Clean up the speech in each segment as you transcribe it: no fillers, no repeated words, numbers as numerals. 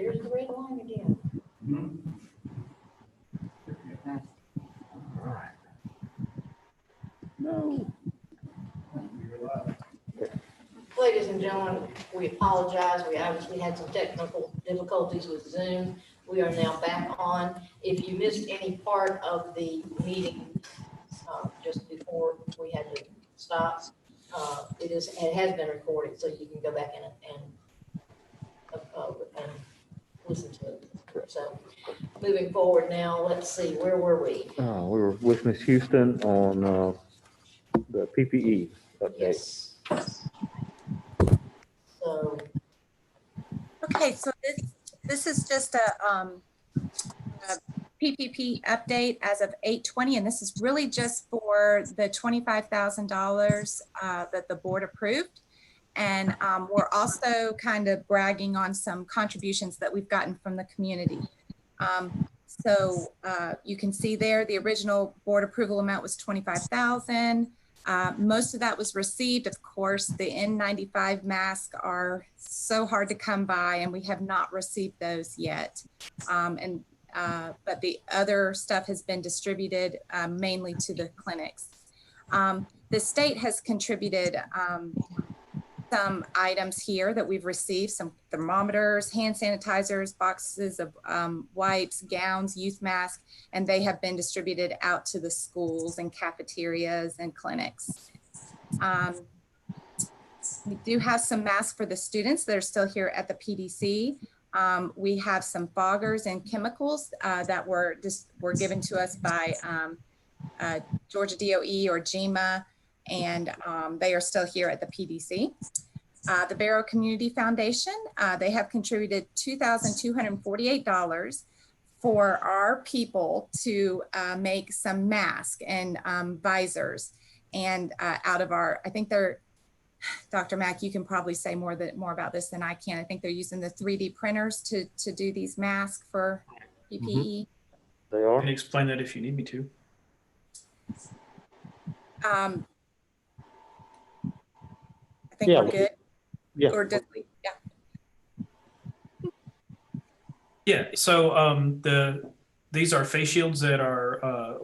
there's the red line again. All right. No. Ladies and gentlemen, we apologize. We obviously had some technical difficulties with Zoom. We are now back on. If you missed any part of the meeting just before we had to stop, it has been recorded, so you can go back and listen to it. So moving forward now, let's see, where were we? We were with Ms. Houston on the PPE update. Yes. So, Okay, so this is just a PPP update as of 8/20, and this is really just for the $25,000 that the board approved. And we're also kind of bragging on some contributions that we've gotten from the community. So you can see there, the original board approval amount was $25,000. Most of that was received. Of course, the N95 masks are so hard to come by, and we have not received those yet. But the other stuff has been distributed mainly to the clinics. The state has contributed some items here that we've received, some thermometers, hand sanitizers, boxes of wipes, gowns, youth masks, and they have been distributed out to the schools and cafeterias and clinics. We do have some masks for the students that are still here at the PDC. We have some foggers and chemicals that were given to us by Georgia DOE or GEMA, and they are still here at the PDC. The Barrow Community Foundation, they have contributed $2,248 for our people to make some masks and visors. And out of our, I think they're, Dr. Mack, you can probably say more about this than I can. I think they're using the 3D printers to do these masks for PPE. Mm-hmm. They are. I can explain that if you need me to. I think we're good. Yeah. Or does we, yeah. Yeah. So these are face shields that are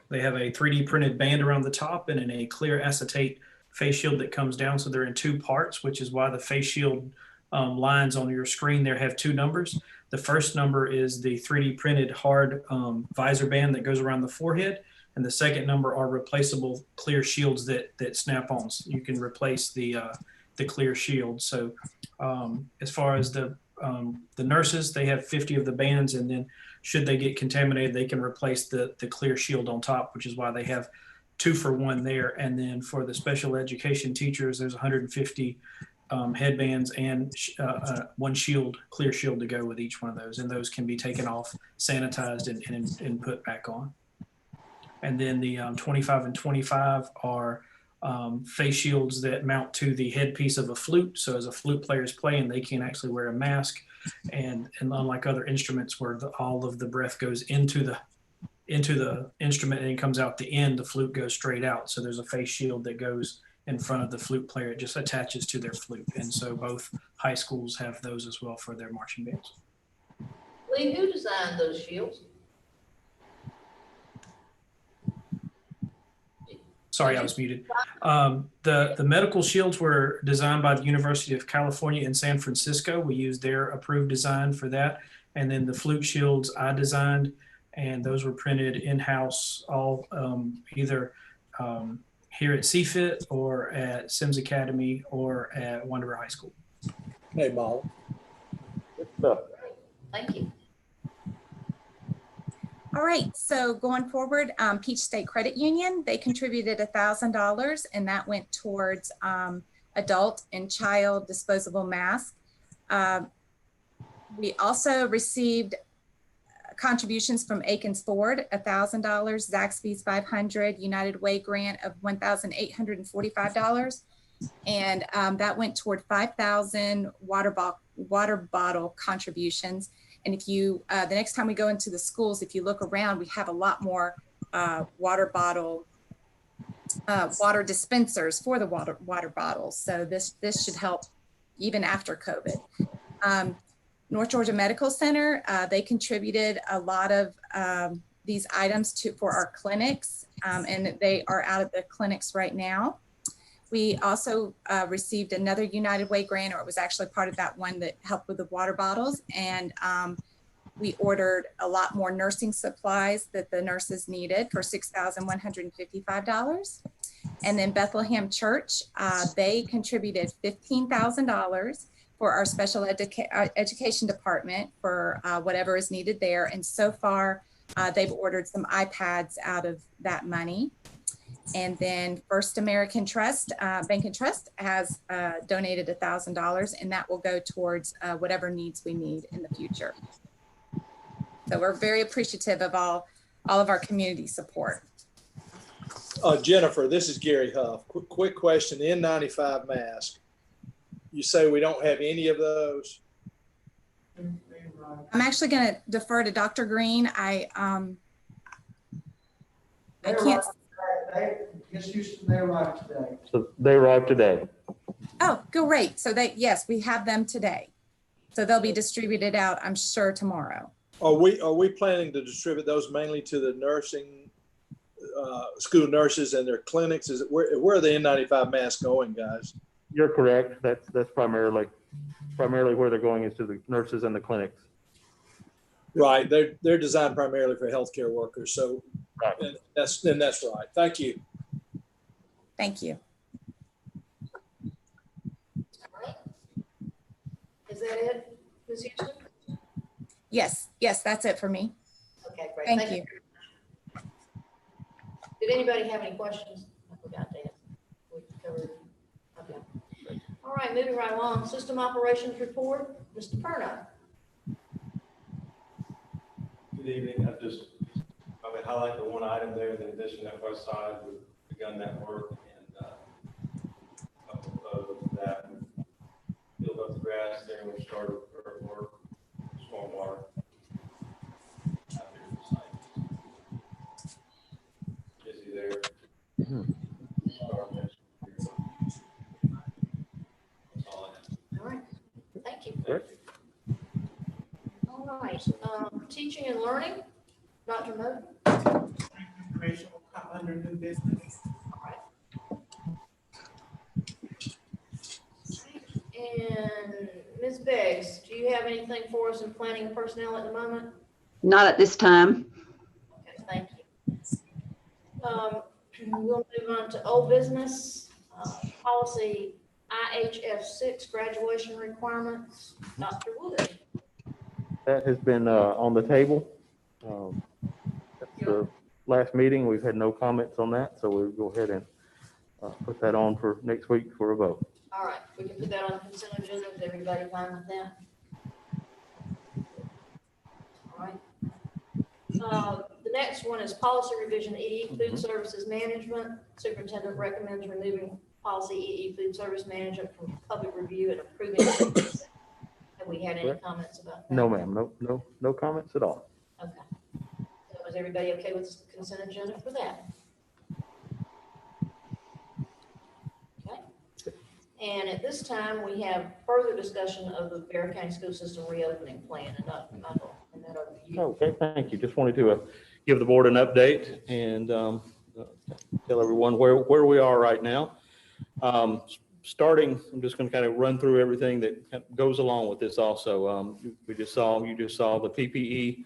they have a 3D printed band around the top and in a clear acetate face shield that comes down. So they're in two parts, which is why the face shield lines on your screen there have two numbers. The first number is the 3D printed hard visor band that goes around the forehead. And the second number are replaceable clear shields that snap on. So you can replace the clear shield. So as far as the nurses, they have 50 of the bands, and then should they get contaminated, they can replace the clear shield on top, which is why they have 2 for 1 there. And then for the special education teachers, there's 150 headbands and 1 shield, clear shield to go with each one of those. And those can be taken off, sanitized, and put back on. And then the 25 and 25 are face shields that mount to the headpiece of a flute. So as a flute player is playing, they can actually wear a mask. And unlike other instruments where all of the breath goes into the instrument and it comes out the end, the flute goes straight out. So there's a face shield that goes in front of the flute player. It just attaches to their flute. And so both high schools have those as well for their marching bands. Lee, who designed those shields? Sorry, I was muted. The medical shields were designed by the University of California in San Francisco. We used their approved design for that. And then the flute shields I designed, and those were printed in-house, all either here at CFIT or at Sims Academy or at Wanderer High School. Hey, Molly. Good stuff. Thank you. All right, so going forward, Peach State Credit Union, they contributed $1,000, and that went towards adult and child disposable masks. We also received contributions from Aikens Ford, $1,000, Zaxby's $500, United Way grant of $1,845, and that went toward 5,000 water bottle contributions. And if you, the next time we go into the schools, if you look around, we have a lot more water dispensers for the water bottles. So this should help even after COVID. North Georgia Medical Center, they contributed a lot of these items for our clinics, and they are out at the clinics right now. We also received another United Way grant, or it was actually part of that one that helped with the water bottles. And we ordered a lot more nursing supplies that the nurses needed for $6,155. And then Bethlehem Church, they contributed $15,000 for our special education department for whatever is needed there. And so far, they've ordered some iPads out of that money. And then First American Trust, Bank and Trust has donated $1,000, and that will go towards whatever needs we need in the future. So we're very appreciative of all of our community support. Jennifer, this is Gary Huff. Quick question, the N95 mask. You say we don't have any of those? I'm actually going to defer to Dr. Green. I can't. They arrived today. So they arrived today. Oh, great. So yes, we have them today. So they'll be distributed out, I'm sure, tomorrow. Are we planning to distribute those mainly to the nursing school nurses and their clinics? Is it where are the N95 masks going, guys? You're correct. That's primarily where they're going, is to the nurses and the clinics. Right. They're designed primarily for healthcare workers. So Right. and that's right. Thank you. Thank you. All right. Is that it, Ms. Houston? Yes, that's it for me. Okay, great. Thank you. Did anybody have any questions? I forgot that. We covered. Okay. All right, moving right along. System operations report, Mr. Perno. Good evening. I would highlight the one item there, the addition at West Side with the gun network, and of that, we filled up the grass there and we started earthwork, stormwater out there at the site. Busy there. Start next year. That's all I have. All right, thank you. Great. All right, teaching and learning, Dr. Moe. Information will come under new business. All right. And Ms. Beggs, do you have anything for us in planning and personnel at the moment? Not at this time. Okay, thank you. We'll move on to old business, policy IHF 6 graduation requirements. Dr. Wood. That has been on the table. That's the last meeting. We've had no comments on that, so we'll go ahead and put that on for next week for a vote. All right, we can put that on the consent agenda. Is everybody fine with that? All right. The next one is policy revision EE food services management. Superintendent recommends removing policy EE food service management from public review and approving. Have we had any comments about that? No, ma'am. No comments at all. Okay. So is everybody okay with the consent agenda for that? Okay. And at this time, we have further discussion of the Bear County School System reopening plan, and Dr. Michael, and that over to you. Okay, thank you. Just wanted to give the board an update and tell everyone where we are right now. Starting, I'm just going to kind of run through everything that goes along with this also. You just saw the PPE,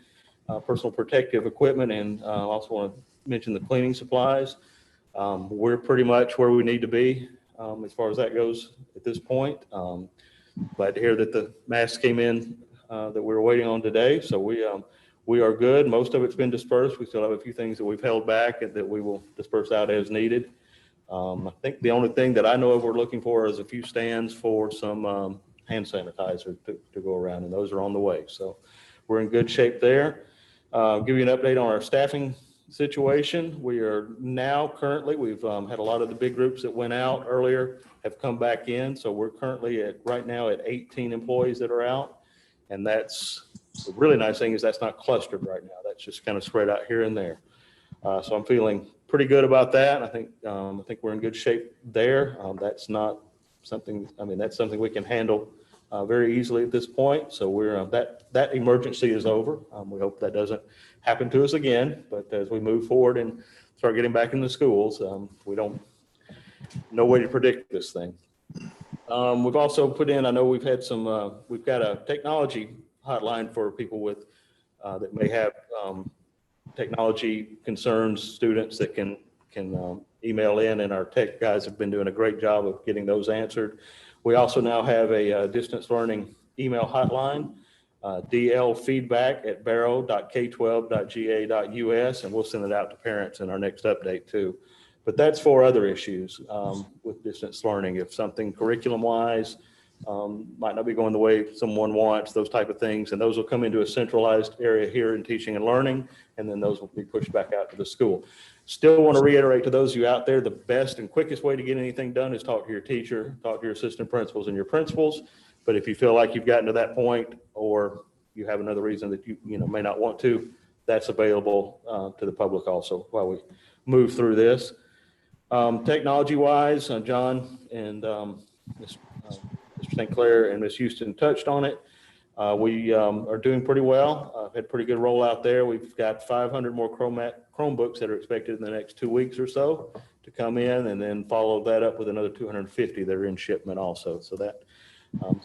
personal protective equipment, and also want to mention the cleaning supplies. We're pretty much where we need to be as far as that goes at this point. Glad to hear that the masks came in that we were waiting on today. So we are good. Most of it's been dispersed. We still have a few things that we've held back and that we will disperse out as needed. I think the only thing that I know of we're looking for is a few stands for some hand sanitizer to go around, and those are on the way. So we're in good shape there. Give you an update on our staffing situation. We are now currently, we've had a lot of the big groups that went out earlier have come back in. So we're currently right now at 18 employees that are out. And that's the really nice thing is that's not clustered right now. That's just kind of spread out here and there. So I'm feeling pretty good about that. I think we're in good shape there. That's not something, that's something we can handle very easily at this point. So we're that emergency is over. We hope that doesn't happen to us again. But as we move forward and start getting back in the schools, we don't no way to predict this thing. We've also put in. I know we've had some. We've got a technology hotline for people with that may have technology concerns. Students that can email in, and our tech guys have been doing a great job of getting those answered. We also now have a distance learning email hotline, dlfeedback@barrow.k12.ga.us, and we'll send it out to parents in our next update too. But that's for other issues with distance learning. If something curriculum-wise might not be going the way someone wants, those type of things, and those will come into a centralized area here in teaching and learning, and then those will be pushed back out to the school. Still want to reiterate to those of you out there, the best and quickest way to get anything done is talk to your teacher, talk to your assistant principals and your principals. But if you feel like you've gotten to that point, or you have another reason that you may not want to, that's available to the public also while we move through this. Technology-wise, John and Mr. St. Clair and Ms. Houston touched on it. We are doing pretty well. Had pretty good rollout there. We've got 500 more Chromebooks that are expected in the next 2 weeks or so to come in, and then follow that up with another 250 that are in shipment also. So that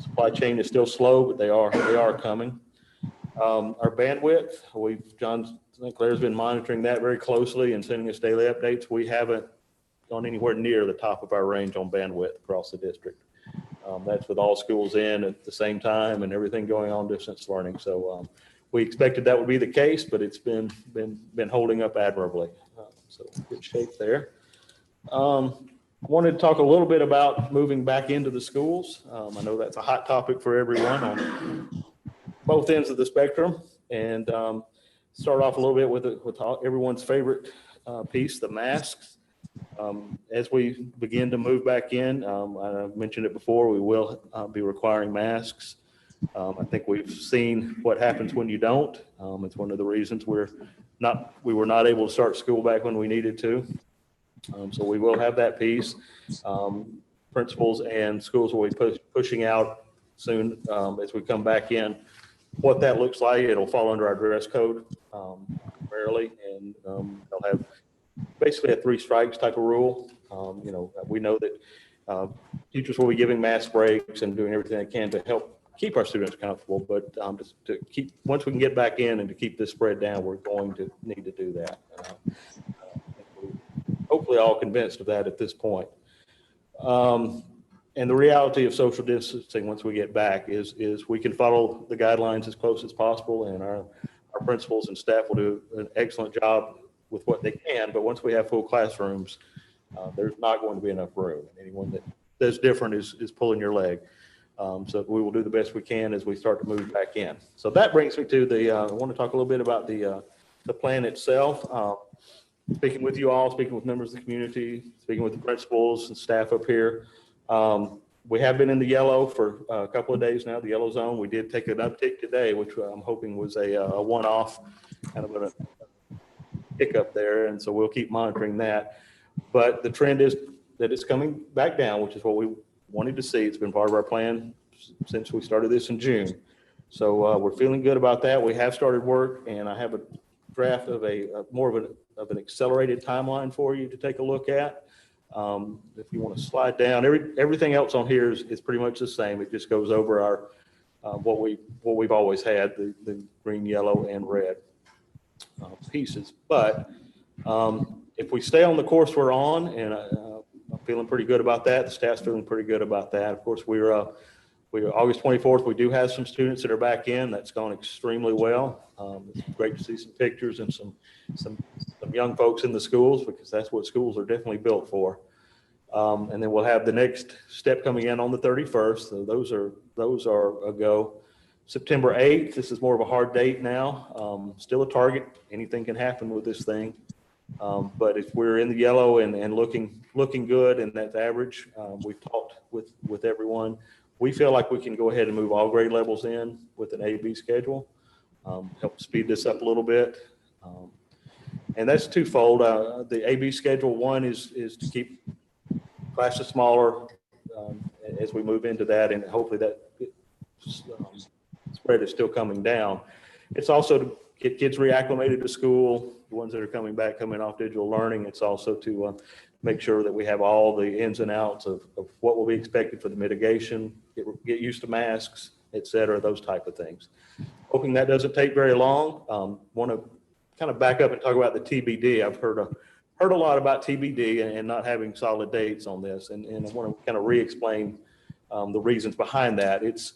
supply chain is still slow, but they are coming. Our bandwidth, John St. Clair's been monitoring that very closely and sending us daily updates. We haven't gone anywhere near the top of our range on bandwidth across the district. That's with all schools in at the same time and everything going on distance learning. So we expected that would be the case, but it's been holding up admirably. So good shape there. I wanted to talk a little bit about moving back into the schools. I know that's a hot topic for everyone on both ends of the spectrum, and start off a little bit with everyone's favorite piece, the masks. As we begin to move back in, I mentioned it before, we will be requiring masks. I think we've seen what happens when you don't. It's one of the reasons we were not able to start school back when we needed to. So we will have that piece. Principals and schools will be pushing out soon as we come back in. What that looks like, it'll fall under our dress code primarily, and they'll have basically a 3 strikes type of rule. We know that teachers will be giving mask breaks and doing everything they can to help keep our students comfortable, but just to keep, once we can get back in and to keep this spread down, we're going to need to do that. We're hopefully all convinced of that at this point. And the reality of social distancing once we get back is we can follow the guidelines as close as possible, and our principals and staff will do an excellent job with what they can. But once we have full classrooms, there's not going to be enough room. Anyone that does different is pulling your leg. So we will do the best we can as we start to move back in. So that brings me to I want to talk a little bit about the plan itself. Speaking with you all, speaking with members of the community, speaking with the principals and staff up here. We have been in the yellow for a couple of days now, the yellow zone. We did take an uptick today, which I'm hoping was a one-off kind of a hiccup there. And so we'll keep monitoring that. But the trend is that it's coming back down, which is what we wanted to see. It's been part of our plan since we started this in June. So we're feeling good about that. We have started work, and I have a draft of more of an accelerated timeline for you to take a look at. If you want to slide down, everything else on here is pretty much the same. It just goes over our what we've always had, the green, yellow, and red pieces. But if we stay on the course we're on, and I'm feeling pretty good about that, the staff's feeling pretty good about that. Of course, we're August 24th. We do have some students that are back in. That's gone extremely well. It's great to see some pictures and some young folks in the schools, because that's what schools are definitely built for. And then we'll have the next step coming in on the 31st. So those are a go. September 8th, this is more of a hard date now. Still a target. Anything can happen with this thing. But if we're in the yellow and looking good, and that's average, we've talked with everyone. We feel like we can go ahead and move all grade levels in with an A/B schedule, help speed this up a little bit. And that's twofold. The A/B schedule, one is to keep classes smaller as we move into that, and hopefully that spread is still coming down. It's also to get kids reacclimated to school, the ones that are coming off digital learning. It's also to make sure that we have all the ins and outs of what will be expected for the mitigation, get used to masks, et cetera, those type of things. Hoping that doesn't take very long. Want to kind of back up and talk about the TBD. I've heard a lot about TBD and not having solid dates on this, and I want to kind of re-explain the reasons behind that. It's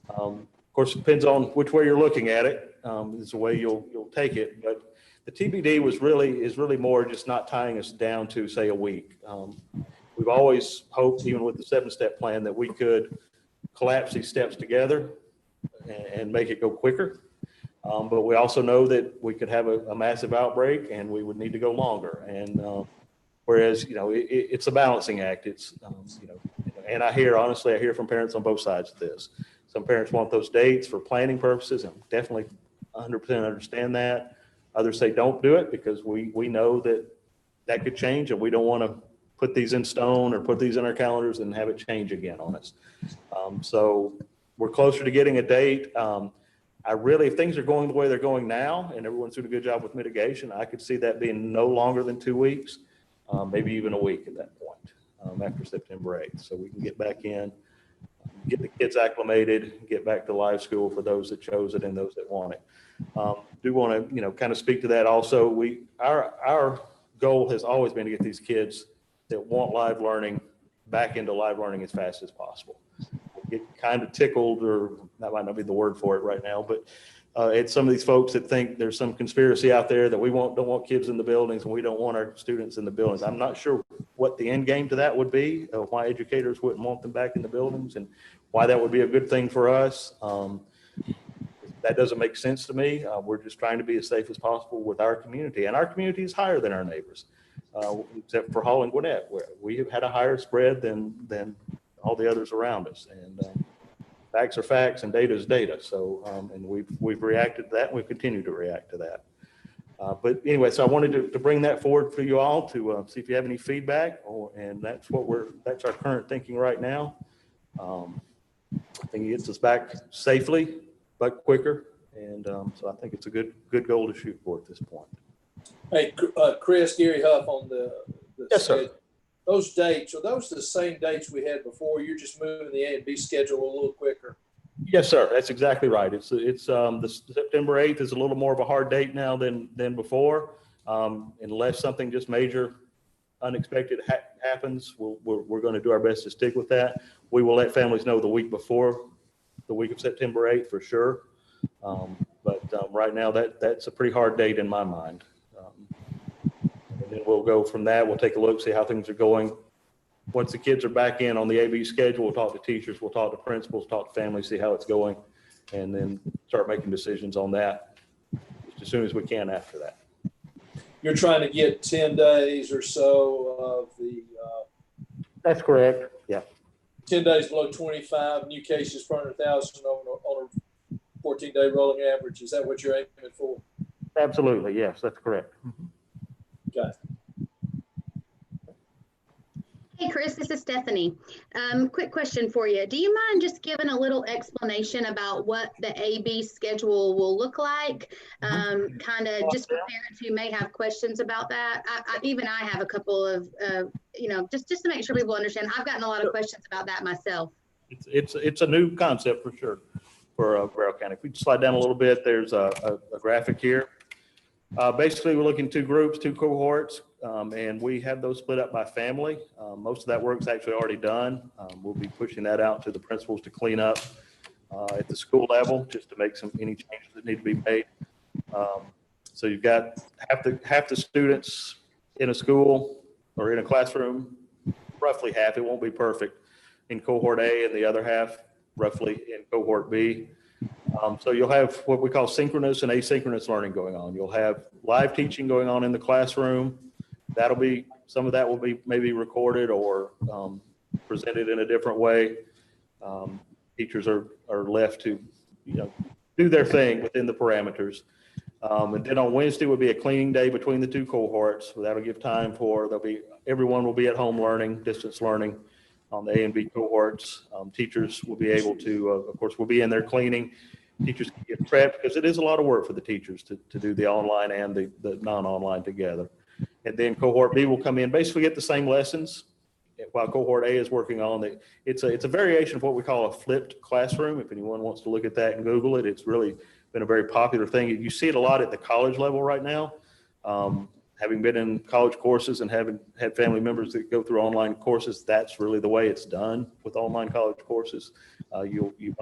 of course, it depends on which way you're looking at it. Is the way you'll take it. But the TBD is really more just not tying us down to, say, a week. We've always hoped, even with the 7-step plan, that we could collapse these steps together and make it go quicker. But we also know that we could have a massive outbreak and we would need to go longer. And whereas, it's a balancing act. It's, and I hear from parents on both sides of this. Some parents want those dates for planning purposes, and definitely 100% understand that. Others say don't do it because we know that could change, and we don't want to put these in stone or put these in our calendars and have it change again on us. So we're closer to getting a date. If things are going the way they're going now, and everyone's doing a good job with mitigation, I could see that being no longer than 2 weeks, maybe even a week at that point, after September 8th. So we can get back in, get the kids acclimated, get back to live school for those that chose it and those that want it. Do want to, kind of speak to that also. Our goal has always been to get these kids that want live learning back into live learning as fast as possible. Get kind of tickled, or that might not be the word for it right now, but it's some of these folks that think there's some conspiracy out there that don't want kids in the buildings and we don't want our students in the buildings. I'm not sure what the end game to that would be, why educators wouldn't want them back in the buildings and why that would be a good thing for us. That doesn't make sense to me. We're just trying to be as safe as possible with our community, and our community is higher than our neighbors, except for Hall and Gwinnett, where we have had a higher spread than all the others around us. And facts are facts and data is data. So, and we've reacted to that, and we continue to react to that. But anyway, so I wanted to bring that forward for you all to see if you have any feedback, and that's our current thinking right now. I think it gets us back safely, but quicker. And so I think it's a good goal to shoot for at this point. Hey, Chris, Gary Huff on the Yes, sir. Those dates, are those the same dates we had before? You're just moving the A and B schedule a little quicker? Yes, sir. That's exactly right. It's the September 8th is a little more of a hard date now than before. Unless something just major unexpected happens, we're going to do our best to stick with that. We will let families know the week before, the week of September 8th for sure. But right now that's a pretty hard date in my mind. And then we'll go from that. We'll take a look, see how things are going. Once the kids are back in on the AB schedule, we'll talk to teachers, we'll talk to principals, talk to families, see how it's going, and then start making decisions on that just as soon as we can after that. You're trying to get 10 days or so of the That's correct. Yeah. 10 days below 25 new cases per 100,000 on a 14-day rolling average. Is that what you're aiming for? Absolutely. Yes, that's correct. Okay. Hey, Chris, this is Stephanie. Quick question for you. Do you mind just giving a little explanation about what the AB schedule will look like? Kind of just for parents who may have questions about that. I have a couple of, just to make sure people understand. I've gotten a lot of questions about that myself. It's a new concept for sure for Broward County. If we slide down a little bit, there's a graphic here. Basically, we're looking at 2 groups, 2 cohorts, and we have those split up by family. Most of that work's actually already done. We'll be pushing that out to the principals to clean up at the school level, just to make any changes that need to be made. So you've got half the students in a school or in a classroom, roughly half. It won't be perfect in cohort A, and the other half roughly in cohort B. So you'll have what we call synchronous and asynchronous learning going on. You'll have live teaching going on in the classroom. Some of that will be maybe recorded or presented in a different way. Teachers are left to, do their thing within the parameters. And then on Wednesday will be a cleaning day between the 2 cohorts. So that'll give time for, everyone will be at home learning, distance learning. on the A and B cohorts. Teachers will be able to, of course, we'll be in there cleaning. Teachers can get prepped because it is a lot of work for the teachers to do the online and the non-online together. And then cohort B will come in, basically get the same lessons while cohort A is working on it. It's a variation of what we call a flipped classroom. If anyone wants to look at that and Google it, it's really been a very popular thing. You see it a lot at the college level right now. Having been in college courses and having had family members that go through online courses, that's really the way it's done with online college courses. You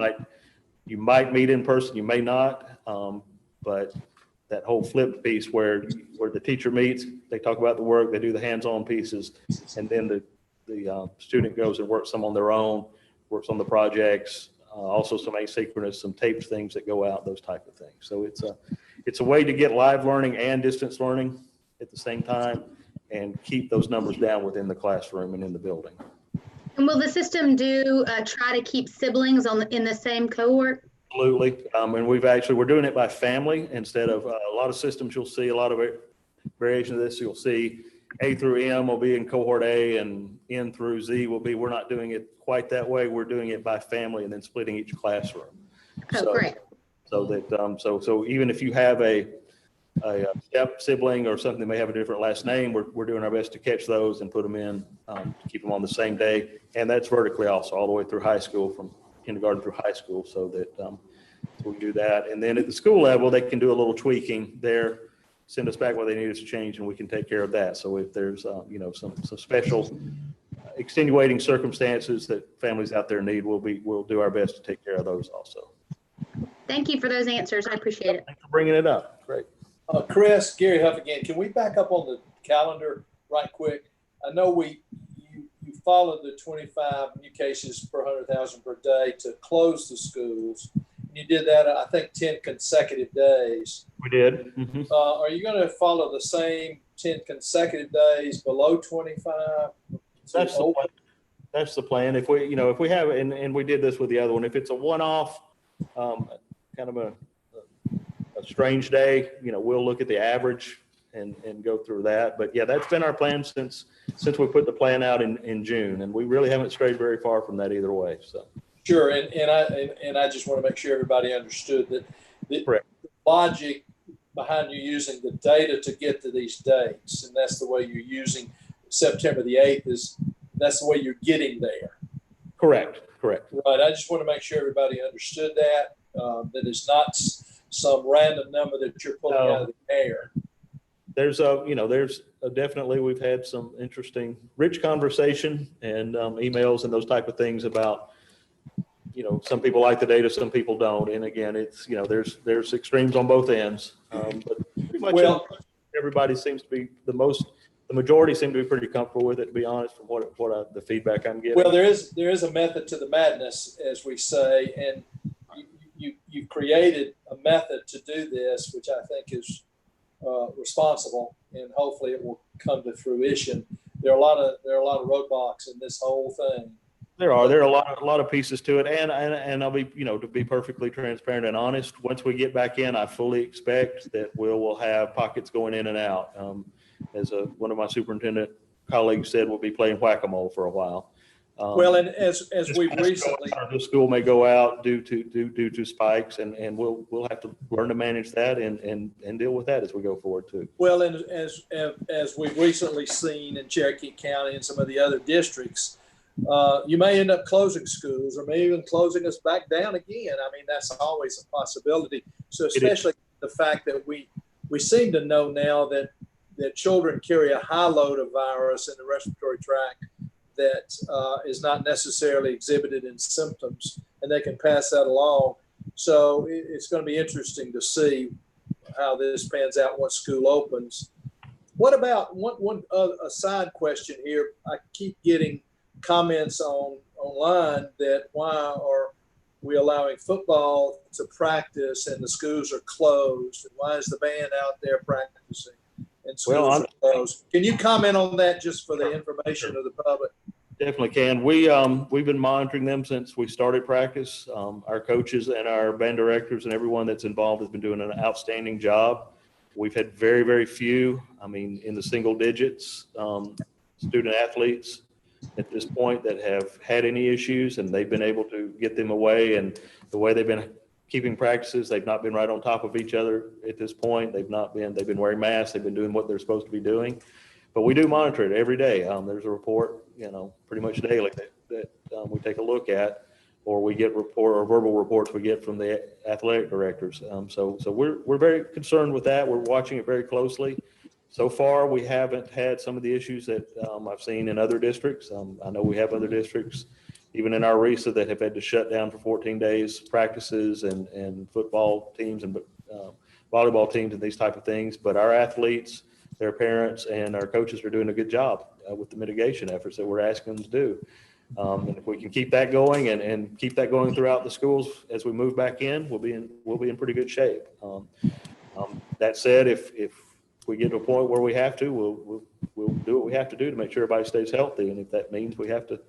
might meet in person, you may not, but that whole flipped piece where the teacher meets, they talk about the work, they do the hands-on pieces, and then the student goes and works some on their own, works on the projects, also some asynchronous, some taped things that go out, those type of things. So it's a way to get live learning and distance learning at the same time and keep those numbers down within the classroom and in the building. And will the system try to keep siblings in the same cohort? Absolutely. And we're doing it by family instead of a lot of systems. You'll see a lot of variation of this. You'll see A through M will be in cohort A and N through Z will be, we're not doing it quite that way. We're doing it by family and then splitting each classroom. Oh, great. So that, so even if you have a step sibling or something that may have a different last name, we're doing our best to catch those and put them in, to keep them on the same day. And that's vertically also all the way through high school, from kindergarten through high school, so that we do that. And then at the school level, they can do a little tweaking there, send us back what they need us to change, and we can take care of that. So if there's some special extenuating circumstances that families out there need, we'll do our best to take care of those also. Thank you for those answers. I appreciate it. Thanks for bringing it up. Great. Chris, Gary Huff again. Can we back up on the calendar right quick? I know you followed the 25 new cases per 100,000 per day to close the schools. You did that, I think, 10 consecutive days. We did. Mm-hmm. Are you going to follow the same 10 consecutive days below 25? That's the plan. If we have, and we did this with the other one, if it's a one-off, kind of a strange day, we'll look at the average and go through that. But yeah, that's been our plan since we put the plan out in June, and we really haven't strayed very far from that either way. So sure, and I just want to make sure everybody understood that the logic behind you using the data to get to these dates, and that's the way you're using September the 8th that's the way you're getting there. Correct. Right. I just want to make sure everybody understood that that it's not some random number that you're pulling out of the air. There's definitely, we've had some interesting, rich conversation and emails and those type of things about, some people like the data, some people don't. And again, it's, there's extremes on both ends. But pretty much everybody seems to be the majority seem to be pretty comfortable with it, to be honest, from the feedback I'm getting. Well, there is a method to the madness, as we say, and you've created a method to do this, which I think is responsible, and hopefully it will come to fruition. There are a lot of roadblocks in this whole thing. There are a lot of pieces to it, and I'll be, to be perfectly transparent and honest, once we get back in, I fully expect that we'll have pockets going in and out. As one of my superintendent colleagues said, we'll be playing whack-a-mole for a while. Well, and as we've recently, the school may go out due to spikes, and we'll have to learn to manage that and deal with that as we go forward too. Well, and as we've recently seen in Cherokee County and some of the other districts, you may end up closing schools, or maybe even closing us back down again. I mean, that's always a possibility. So especially the fact that we seem to know now that children carry a high load of virus in the respiratory tract that is not necessarily exhibited in symptoms, and they can pass that along. So it's going to be interesting to see how this pans out once school opens. What about a side question here? I keep getting comments online that why are we allowing football to practice and the schools are closed? And why is the band out there practicing and schools are closed? Can you comment on that just for the information of the public? Definitely can. We've been monitoring them since we started practice. Our coaches and our band directors and everyone that's involved has been doing an outstanding job. We've had very, very few, in the single digits, student athletes at this point that have had any issues, and they've been able to get them away. And the way they've been keeping practices, they've not been right on top of each other at this point. They've been wearing masks. They've been doing what they're supposed to be doing. But we do monitor it every day. There's a report, pretty much daily that we take a look at, or we get verbal reports we get from the athletic directors. So we're very concerned with that. We're watching it very closely. So far, we haven't had some of the issues that I've seen in other districts. I know we have other districts, even in our RESA, that have had to shut down for 14 days practices and football teams and volleyball teams and these type of things. But our athletes, their parents, and our coaches are doing a good job with the mitigation efforts that we're asking them to do. And if we can keep that going and keep that going throughout the schools as we move back in, we'll be in pretty good shape. That said, if we get to a point where we have to, we'll do what we have to do to make sure everybody stays healthy. And if that means we have to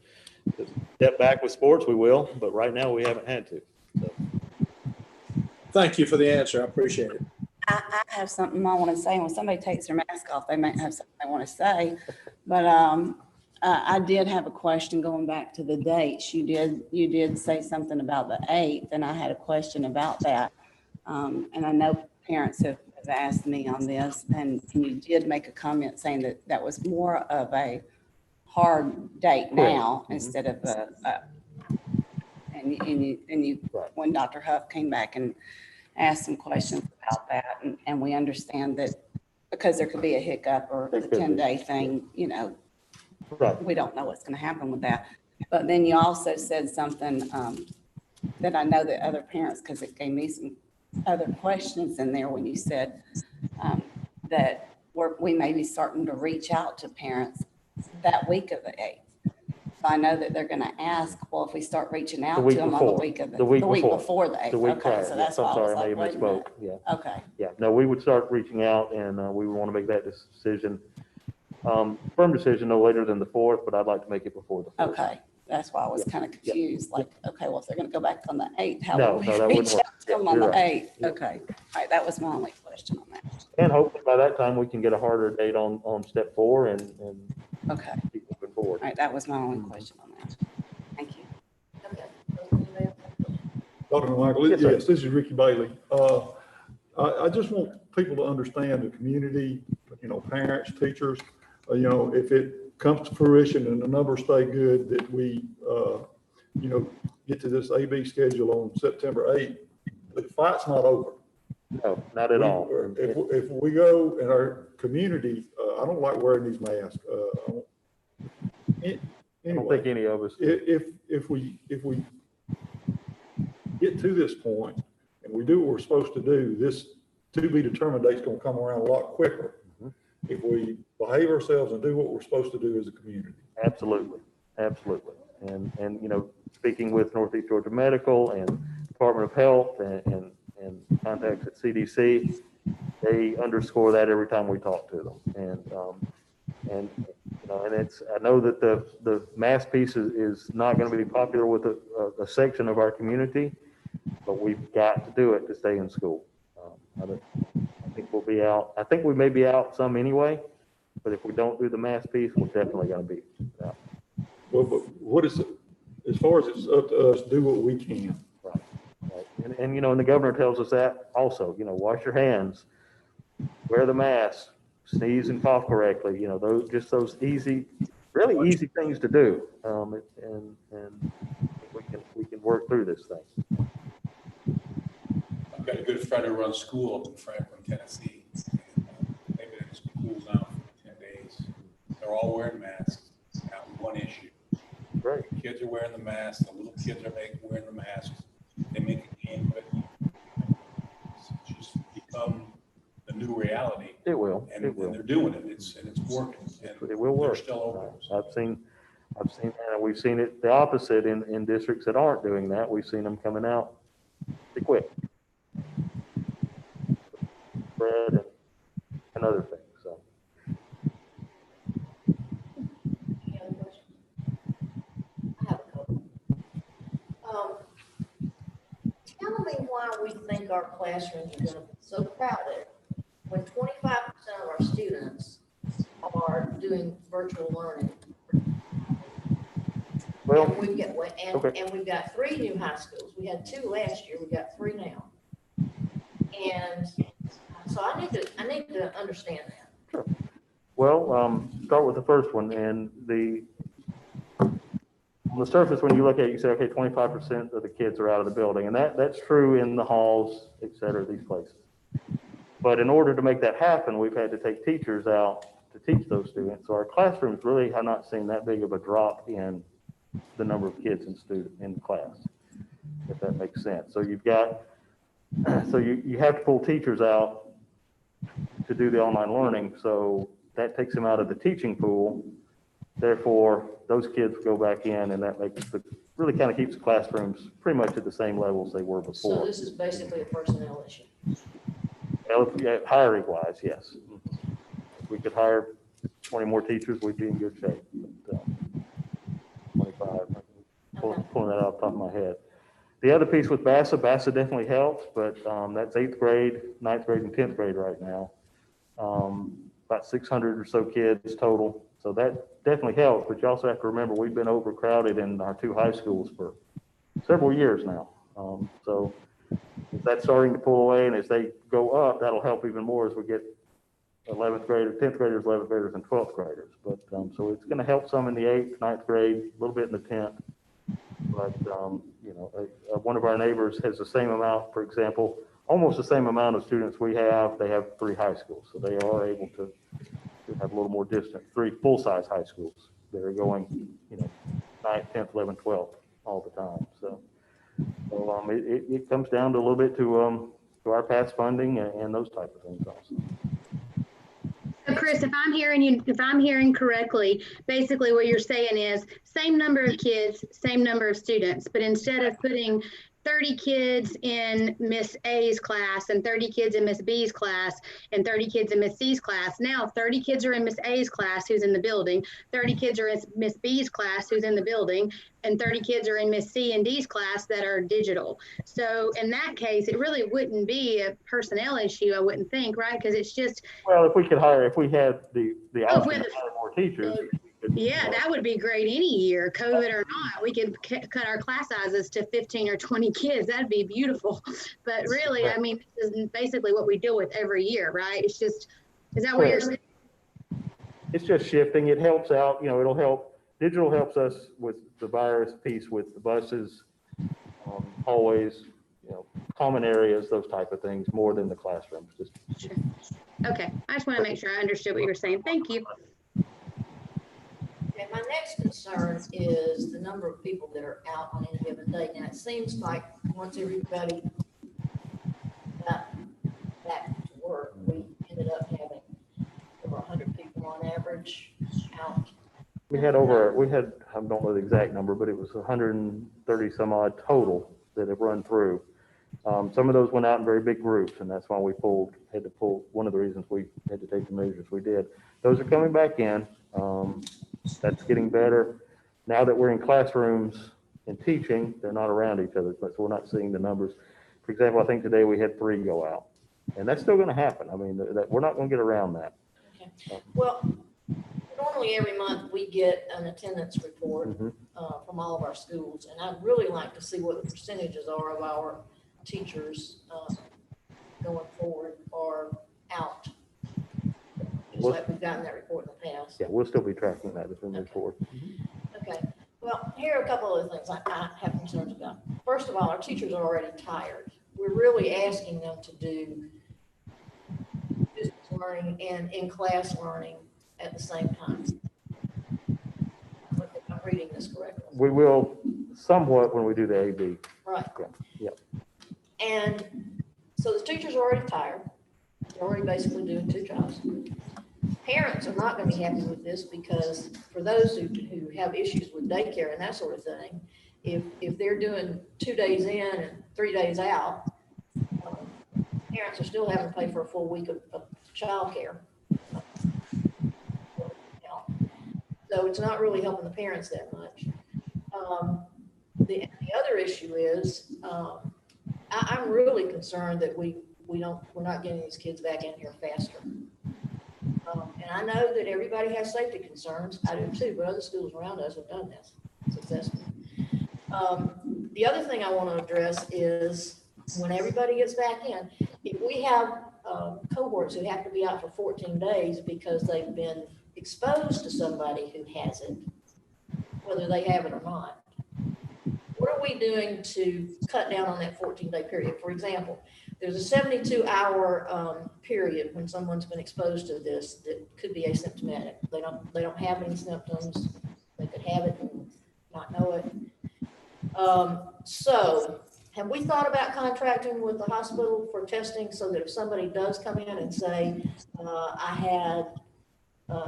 step back with sports, we will. But right now, we haven't had to. So. Thank you for the answer. I appreciate it. I have something I want to say. When somebody takes their mask off, they might have something they want to say. But I did have a question going back to the dates. You did say something about the 8th, and I had a question about that. And I know parents have asked me on this, and you did make a comment saying that was more of a hard date now instead of when Dr. Huff came back and asked some questions about that, and we understand that because there could be a hiccup or the 10-day thing, we don't know what's going to happen with that. But then you also said something that I know that other parents, because it gave me some other questions in there when you said that we may be starting to reach out to parents that week of the 8th. So I know that they're going to ask, well, if we start reaching out to them on the week of the week before the 8th. Okay, so that's why I was like, wait a minute. Yeah. Okay. Yeah. No, we would start reaching out, and we would want to make that decision, firm decision, no later than the 4th. But I'd like to make it before the 4th. Okay. That's why I was kind of confused. Like, okay, well, if they're going to go back on the 8th, how No, will we that reach wouldn't work. out to them on the 8th? Okay. All right. That was my only question on that. And hopefully by that time we can get a harder date on step 4 and Okay. keep moving forward. All right. That was my only question on that. Thank you. Okay. Dr. Michael, Yes, sir. yes, this is Ricky Bailey. I just want people to understand the community, parents, teachers, if it comes to fruition and the numbers stay good, that we, get to this AB schedule on September 8th. The fight's not over. No, not at all. If we go in our community, I don't like wearing these masks. I don't Anyway, think any of us. if we get to this point and we do what we're supposed to do, this to be determined date's going to come around a lot quicker if we behave ourselves and do what we're supposed to do as a community. Absolutely. And speaking with Northeast Georgia Medical and Department of Health and contacts at CDC, they underscore that every time we talk to them. And I know that the mask piece is not going to be popular with a section of our community, but we've got to do it to stay in school. I think we'll be out. I think we may be out some anyway, but if we don't do the mask piece, we're definitely going to be out. Well, but what is it? As far as it's up to us, do what we can. Right. And the governor tells us that also, wash your hands, wear the mask, sneeze and cough correctly, those really easy things to do. And we can work through this thing. I've got a good friend who runs school up in Franklin, Tennessee. They've been in schools now for 10 days. They're all wearing masks. Not one issue. Right. The kids are wearing the masks. The little kids are wearing the masks. They make a game of it. It's just become the new reality. It will. And It will. they're doing it. It's working. And It will work. They're still open. I've seen that, and we've seen it the opposite in districts that aren't doing that. We've seen them coming out pretty quick. Spread and other things. So. Any other questions? I have a couple. Tell me why we think our classrooms are going to be so crowded when 25% of our students are doing virtual learning. Well, And we've got, okay. and we've got 3 new high schools. We had 2 last year, we've got 3 now. And so I need to understand that. Sure. Well, start with the first one, and on the surface, when you look at it, you say, okay, 25% of the kids are out of the building, and that's true in the halls, et cetera, these places. But in order to make that happen, we've had to take teachers out to teach those students. So our classrooms really have not seen that big of a drop in the number of kids in class, if that makes sense. So you've got, so you have to pull teachers out to do the online learning. So that takes them out of the teaching pool. Therefore, those kids go back in, and that makes really kind of keeps the classrooms pretty much at the same levels they were before. So this is basically a personnel issue. Hiring wise, yes. If we could hire 20 more teachers, we'd be in good shape. But, 25, pulling that off the top of my head. The other piece with BASA definitely helps, but that's 8th grade, 9th grade, and 10th grade right now. About 600 or so kids total. So that definitely helps, but you also have to remember we've been overcrowded in our 2 high schools for several years now. So if that's starting to pull away, and as they go up, that'll help even more as we get 11th graders, 10th graders, 11th graders, and 12th graders. But so it's going to help some in the 8th, 9th grade, a little bit in the 10th. But you know, one of our neighbors has the same amount, for example, almost the same amount of students we have. They have 3 high schools, so they are able to have a little more distant, 3 full-size high schools that are going, you know, 9th, 10th, 11th, 12th all the time. So it comes down to a little bit to our past funding and those type of things also. So Chris, if I'm hearing correctly, basically what you're saying is same number of kids, same number of students, but instead of putting 30 kids in Miss A's class and 30 kids in Miss B's class and 30 kids in Miss C's class, now 30 kids are in Miss A's class who's in the building, 30 kids are in Miss B's class who's in the building, and 30 kids are in Miss C and D's class that are digital. So in that case, it really wouldn't be a personnel issue, I wouldn't think, right? Because it's just. Well, if we had the option to hire more teachers. Yeah, that would be great any year, COVID or not. We could cut our class sizes to 15 or 20 kids. That'd be beautiful. But really, I mean, this is basically what we deal with every year, right? It's just, is that what you're saying? It's just shifting. It helps out, you know, it'll help. Digital helps us with the virus piece with the buses, hallways, you know, common areas, those type of things, more than the classrooms. Sure. Okay, I just want to make sure I understood what you were saying. Thank you. Okay, my next concern is the number of people that are out on any given day. Now, it seems like once everybody got back to work, we ended up having over 100 people on average out. I don't know the exact number, but it was 130 some odd total that have run through. Some of those went out in very big groups, and that's why we had to pull, one of the reasons we had to take the measures we did. Those are coming back in. That's getting better. Now that we're in classrooms and teaching, they're not around each other, so we're not seeing the numbers. For example, I think today we had 3 go out, and that's still going to happen. I mean, we're not going to get around that. Okay. Well, normally every month we get an attendance report from all of our schools, and I'd really like to see what the percentages are of our teachers going forward are out. Just like we've gotten that report in the past. Yeah, we'll still be tracking that as we move forward. Okay, well, here are a couple of things I have concerns about. First of all, our teachers are already tired. We're really asking them to do distance learning and in-class learning at the same time. I'm reading this correctly. We will somewhat when we do the AB. Right. Yeah. And so the teachers are already tired. They're already basically doing 2 jobs. Parents are not going to be happy with this because for those who have issues with daycare and that sort of thing, if they're doing 2 days in and 3 days out, parents are still having to pay for a full week of childcare. So it's not really helping the parents that much. The other issue is I'm really concerned that we're not getting these kids back in here faster. And I know that everybody has safety concerns. I do too, but other schools around us have done this. successful. The other thing I want to address is when everybody gets back in, if we have cohorts who have to be out for 14 days because they've been exposed to somebody who has it, whether they have it or not, what are we doing to cut down on that 14-day period? For example, there's a 72-hour period when someone's been exposed to this that could be asymptomatic. They don't have any symptoms. They could have it and not know it. So have we thought about contracting with the hospital for testing so that if somebody does come in and say, I had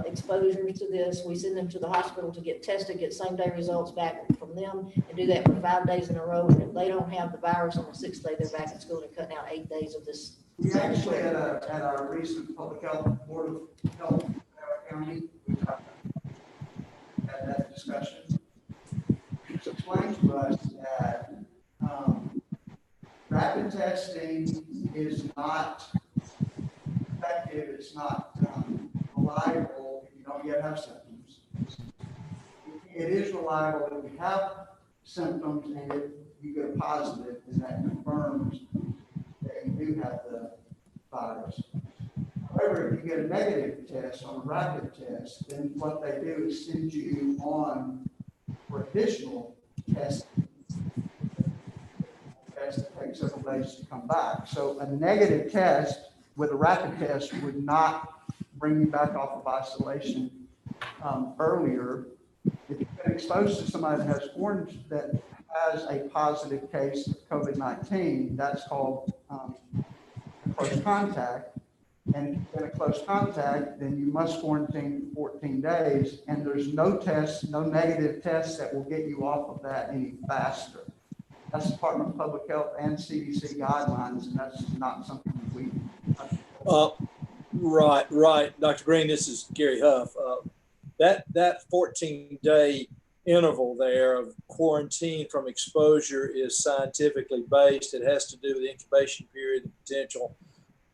exposure to this, we send them to the hospital to get tested, get same-day results back from them, and do that for 5 days in a row. And if they don't have the virus on the 6th day, they're back in school and cutting out 8 days of this. We actually at our recent public health board of health in County, we had that discussion. It's explained to us that rapid testing is not effective, it's not reliable if you don't yet have symptoms. It is reliable if you have symptoms and if you get a positive, and that confirms that you do have the virus. However, if you get a negative test on a rapid test, then what they do is send you on for additional testing. Test that takes several days to come back. So a negative test with a rapid test would not bring you back off of isolation earlier. If you've been exposed to somebody that has a positive case of COVID-19, that's called close contact. And if you've been a close contact, then you must quarantine for 14 days. And there's no tests, no negative tests that will get you off of that any faster. That's Department of Public Health and CDC guidelines, and that's not something that we. Right. Dr. Green, this is Gary Huff. That 14-day interval there of quarantine from exposure is scientifically based. It has to do with the incubation period, the potential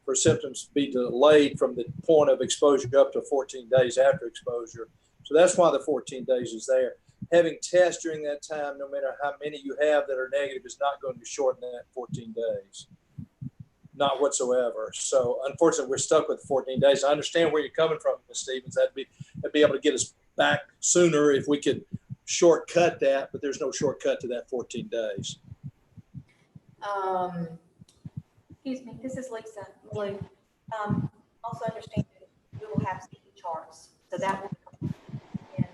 for symptoms to be delayed from the point of exposure up to 14 days after exposure. So that's why the 14 days is there. Having tests during that time, no matter how many you have that are negative, is not going to shorten that 14 days. Not whatsoever. So unfortunately, we're stuck with 14 days. I understand where you're coming from, Ms. Stevens. That'd be able to get us back sooner if we could shortcut that, but there's no shortcut to that 14 days. Excuse me, this is Lisa. Also understand that we will have CE charts, so that will come in,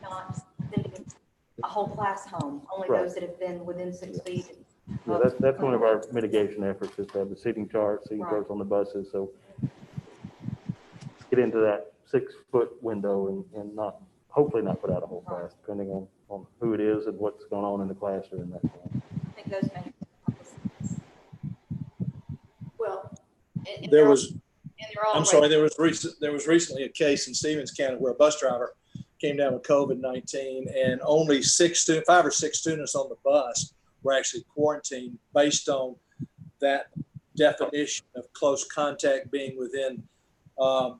not sending a whole class home, only Right. those that have been within 6 feet. Yeah, that's one of our mitigation efforts, is to have the seating charts on the buses. So get into that 6-foot window and not, hopefully not put out a whole class, depending on who it is and what's going on in the class during that time. I think those measures. Well, There was recently recently a case in Stevens County where a bus driver came down with COVID-19 and only 5 or 6 students on the bus were actually quarantined based on that definition of close contact being within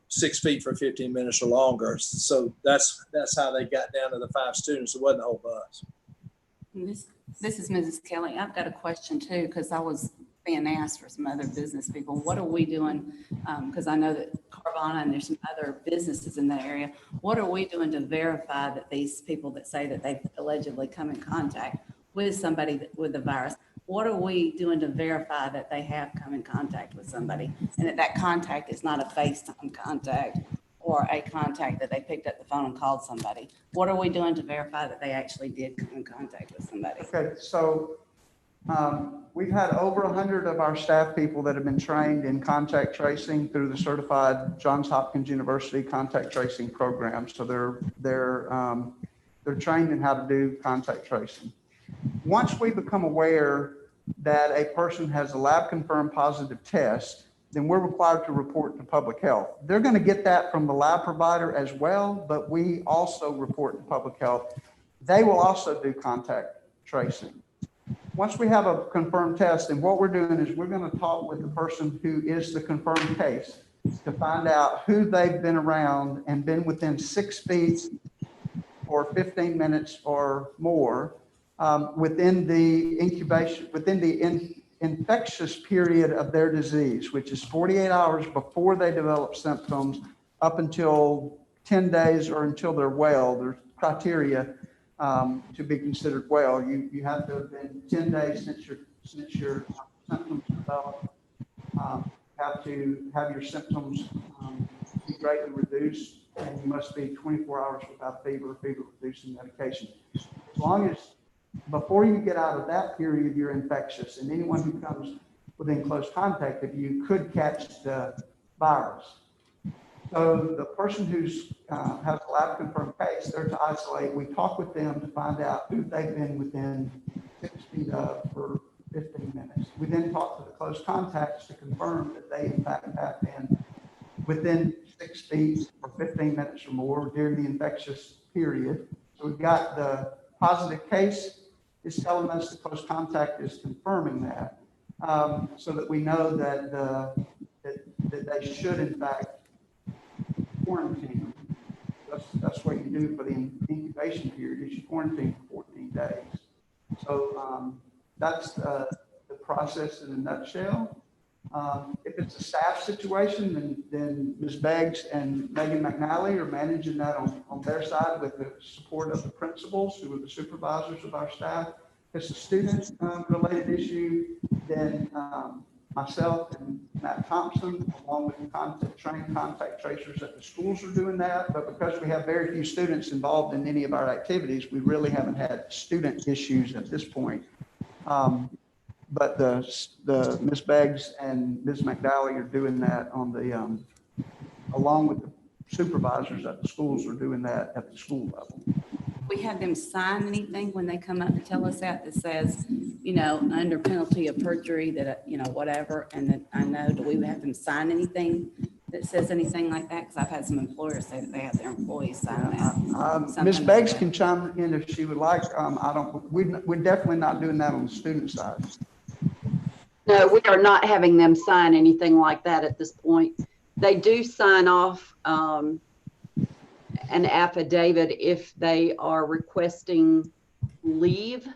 6 feet for 15 minutes or longer. So that's how they got down to the 5 students. It wasn't the whole bus. This is Mrs. Kelly. I've got a question too, because I was being asked for some other business people. What are we doing? Because I know that Carvana and there's some other businesses in that area. What are we doing to verify that these people that say that they've allegedly come in contact with somebody with the virus, what are we doing to verify that they have come in contact with somebody and that contact is not a FaceTime contact or a contact that they picked up the phone and called somebody? What are we doing to verify that they actually did come in contact with somebody? Okay, so we've had over 100 of our staff people that have been trained in contact tracing through the certified Johns Hopkins University contact tracing program. So they're trained in how to do contact tracing. Once we become aware that a person has a lab confirmed positive test, then we're required to report to public health. They're going to get that from the lab provider as well, but we also report to public health. They will also do contact tracing. Once we have a confirmed test, then what we're doing is we're going to talk with the person who is the confirmed case to find out who they've been around and been within 6 feet for 15 minutes or more within the incubation, within the infectious period of their disease, which is 48 hours before they develop symptoms up until 10 days or until they're well. There's criteria to be considered well. You have to have been 10 days since your symptoms develop. Have to have your symptoms be greatly reduced, and you must be 24 hours without fever-reducing medication. As long as before you get out of that period, you're infectious, and anyone who comes within close contact of you could catch the virus. So the person who's has a lab confirmed case, they're to isolate. We talk with them to find out who they've been within 6 feet of for 15 minutes. We then talk to the close contacts to confirm that they in fact have been within 6 feet for 15 minutes or more during the infectious period. So we've got the positive case is telling us the close contact is confirming that, so that we know that that they should in fact quarantine. That's what you do for the incubation period, is you quarantine for 14 days. So that's the process in a nutshell. If it's a staff situation, then Ms. Beggs and Megan McNally are managing that on their side with the support of the principals, who are the supervisors of our staff. If it's a student related issue, then myself and Matt Thompson, along with the trained contact tracers at the schools, are doing that. But because we have very few students involved in any of our activities, we really haven't had student issues at this point. But the Ms. Beggs and Ms. McDowell are doing that on the, along with the supervisors at the schools are doing that at the school level. We have them sign anything when they come up to tell us that says, you know, under penalty of perjury that, you know, whatever. And then I know, do we have them sign anything that says anything like that? Because I've had some employers say that they have their employees sign that. Ms. Beggs can chime in if she would like. We're definitely not doing that on the student side. No, we are not having them sign anything like that at this point. They do sign off an affidavit if they are requesting leave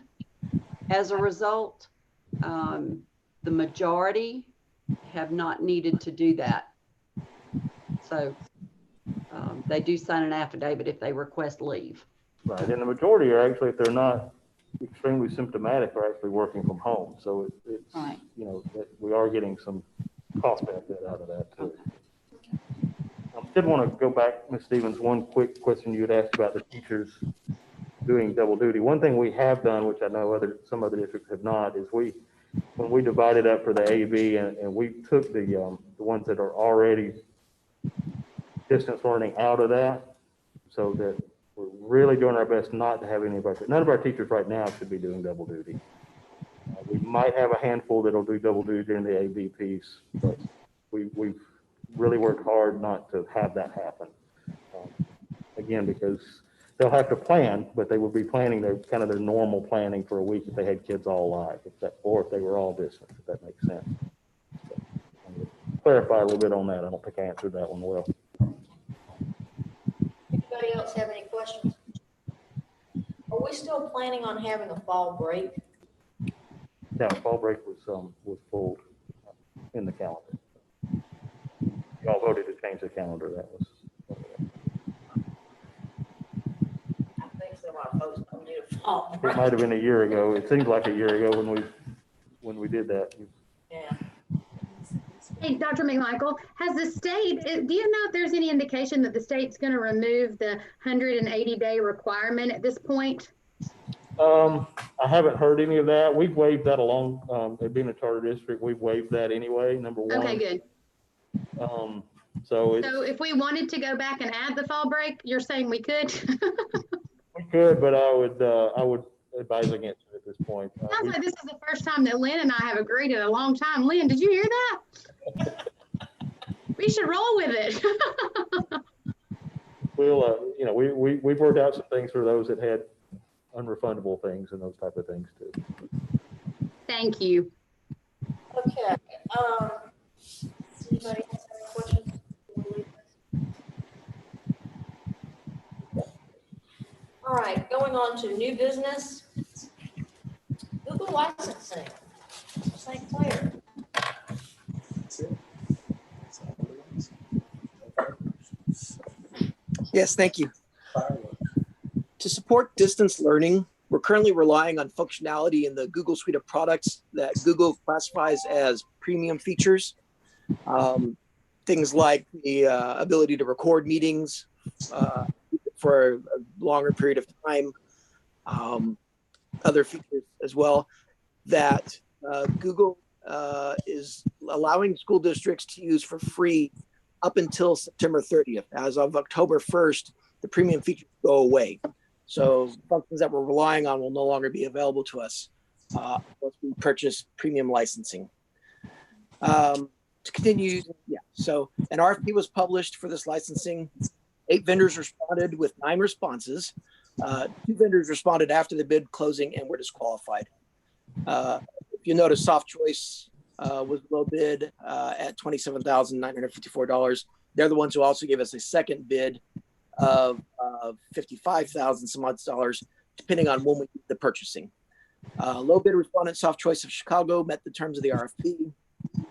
as a result. The majority have not needed to do that. So they do sign an affidavit if they request leave. Right, and the majority are actually, if they're not extremely symptomatic, are actually working from home. So it's Right. You know, that we are getting some cost benefit out of that too. I did want to go back, Ms. Stevens, one quick question you had asked about the teachers doing double duty. One thing we have done, which I know some other districts have not, is when we divided up for the AB and we took the ones that are already distance learning out of that, so that we're really doing our best not to have any of our, none of our teachers right now should be doing double duty. We might have a handful that'll do double duty during the AB piece, but we've really worked hard not to have that happen. Again, because they'll have to plan, but they would be planning their kind of their normal planning for a week if they had kids all live, or if they were all distance, if that makes sense. So, I'm going to clarify a little bit on that. I don't think I answered that one well. Anybody else have any questions? Are we still planning on having a fall break? Yeah, fall break was pulled in the calendar. Y'all voted to change the calendar. That was. I think so. I postponed it to fall It break. might have been a year ago. It seems like a year ago when we did that. Yeah. Hey, Dr. McMichael, has the state, do you know if there's any indication that the state's going to remove the 180-day requirement at this point? I haven't heard any of that. We've waived that along, it being a charter district, we've waived that anyway, number one. Okay, good. So if we wanted to go back and add the fall break, you're saying we could? we could, but I would advise against it at this point. Sounds like this is the first time that Lynn and I have agreed in a long time. Lynn, did you hear that? We should roll with it. We'll, you know, we've worked out some things for those that had unrefundable things and those type of things too. Thank you. Okay. Anybody else have any questions? All going on to new business. Google licensing. St. Clair. Yes, thank you. To support distance learning, we're currently relying on functionality in the Google suite of products that Google classifies as premium features. Things like the ability to record meetings for a longer period of time, other features as well that Google is allowing school districts to use for free up until September 30th. As of October 1st, the premium features go away. So functions that we're relying on will no longer be available to us once we purchase premium licensing. To continue, so an RFP was published for this licensing. 8 vendors responded with 9 responses. 2 vendors responded after the bid closing and were disqualified. If you notice, Soft Choice was low bid at $27,954. They're the ones who also gave us a second bid of $55,000 some odd dollars, depending on when we did the purchasing. Low bid respondent Soft Choice of Chicago met the terms of the RFP.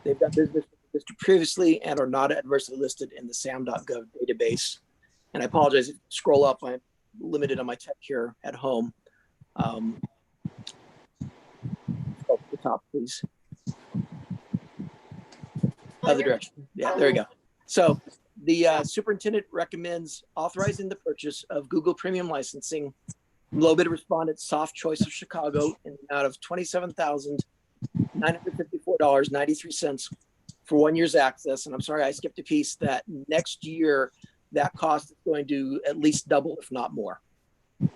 They've done business with the district previously and are not adversely listed in the SAM.gov database. And I apologize, if you scroll up, I'm limited on my tech here at home. Scroll to the top, please. Other direction. Yeah, there you go. So the superintendent recommends authorizing the purchase of Google Premium licensing. Low bid respondent Soft Choice of Chicago in the amount of $27,954.93 for 1 year's access. And I'm sorry, I skipped a piece that next year that cost is going to at least double, if not more. Does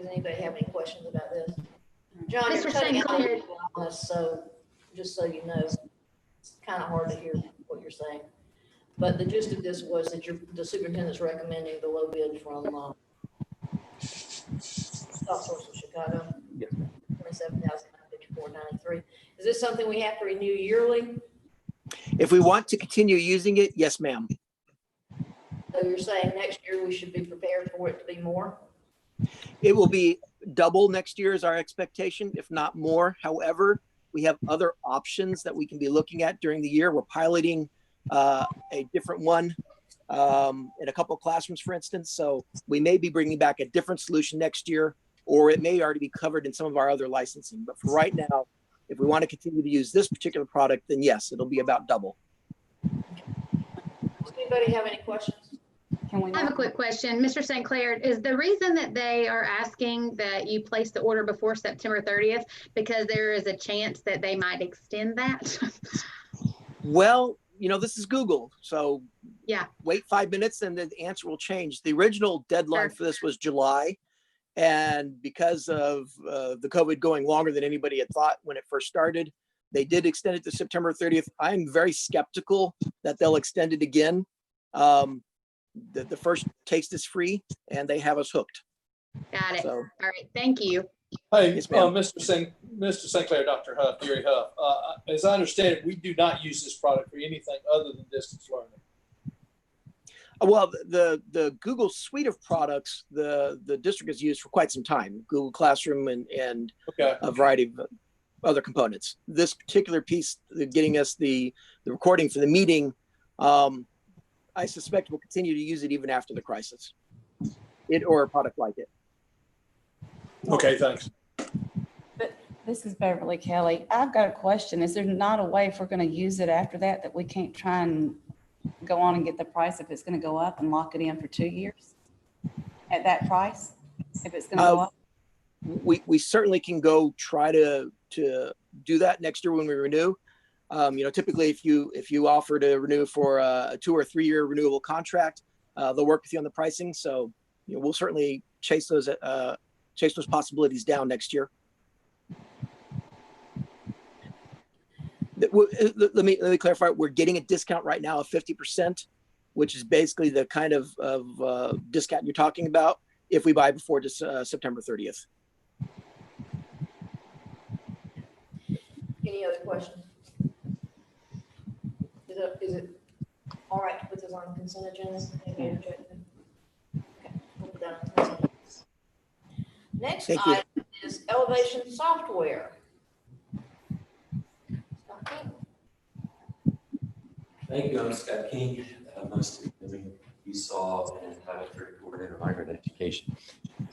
anybody have any questions about this? John, you're Mr. cutting St. out Clair. on us, so just so you know, it's kind of hard to hear what you're saying. But the gist of this was that the superintendent's recommending the low bid from Soft Source of Chicago. Yes. $27,954.93. Is this something we have to renew yearly? If we want to continue using it, yes, ma'am. So you're saying next year we should be prepared for it to be more? It will be double next year is our expectation, if not more. However, we have other options that we can be looking at during the year. We're piloting a different one in a couple of classrooms, for instance. So we may be bringing back a different solution next year, or it may already be covered in some of our other licensing. But for right now, if we want to continue to use this particular product, then yes, it'll be about double. Does anybody have any questions? I have a quick question. Mr. St. Clair, is the reason that they are asking that you place the order before September 30th because there is a chance that they might extend that? Well, you know, this is Google. So yeah, wait 5 minutes and the answer will change. The original deadline for this was July. And because of the COVID going longer than anybody had thought when it first started, they did extend it to September 30th. I'm very skeptical that they'll extend it again. The first taste is free and they have us hooked. Got it. So, all right. Thank you. Hey, yes, ma'am. Mr. St. Clair, Dr. Huff, Gary Huff, as I understand it, we do not use this product for anything other than distance learning. Well, the Google suite of products, the district has used for quite some time, Google Classroom and Okay. a variety of other components. This particular piece, getting us the recording for the meeting, I suspect we'll continue to use it even after the crisis, it or a product like it. Okay, thanks. This is Beverly Kelly. I've got a question. Is there not a way if we're going to use it after that, that we can't try and go on and get the price if it's going to go up and lock it in for 2 years at that price? If it's going to go up? We certainly can go try to do that next year when we renew. You know, typically if you offer to renew for a 2 or 3 year renewable contract, they'll work with you on the pricing. So, you know, we'll certainly chase those possibilities down next year. Let me clarify. We're getting a discount right now of 50%, which is basically the kind of discount you're talking about if we buy before September 30th. Any other questions? Is it all right to put this on the consent agenda? that on Teams. Next Thank you. item is Ellevation software. Scott King. Thank you. I'm Scott King. Most of you saw and Title III coordinator of migrant education.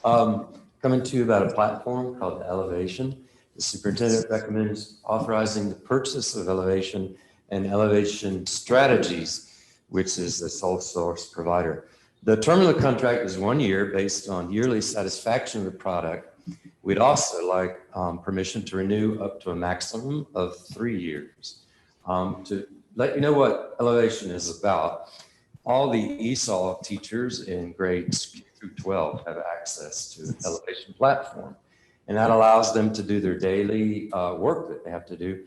Coming to you about a platform called Ellevation. The superintendent recommends authorizing the purchase of Ellevation and Ellevation Strategies, which is the sole source provider. The term of the contract is 1 year based on yearly satisfaction of the product. We'd also like permission to renew up to a maximum of 3 years. To let you know what Ellevation is about, all the ESOL teachers in grades K through 12 have access to the Ellevation platform. And that allows them to do their daily work that they have to do,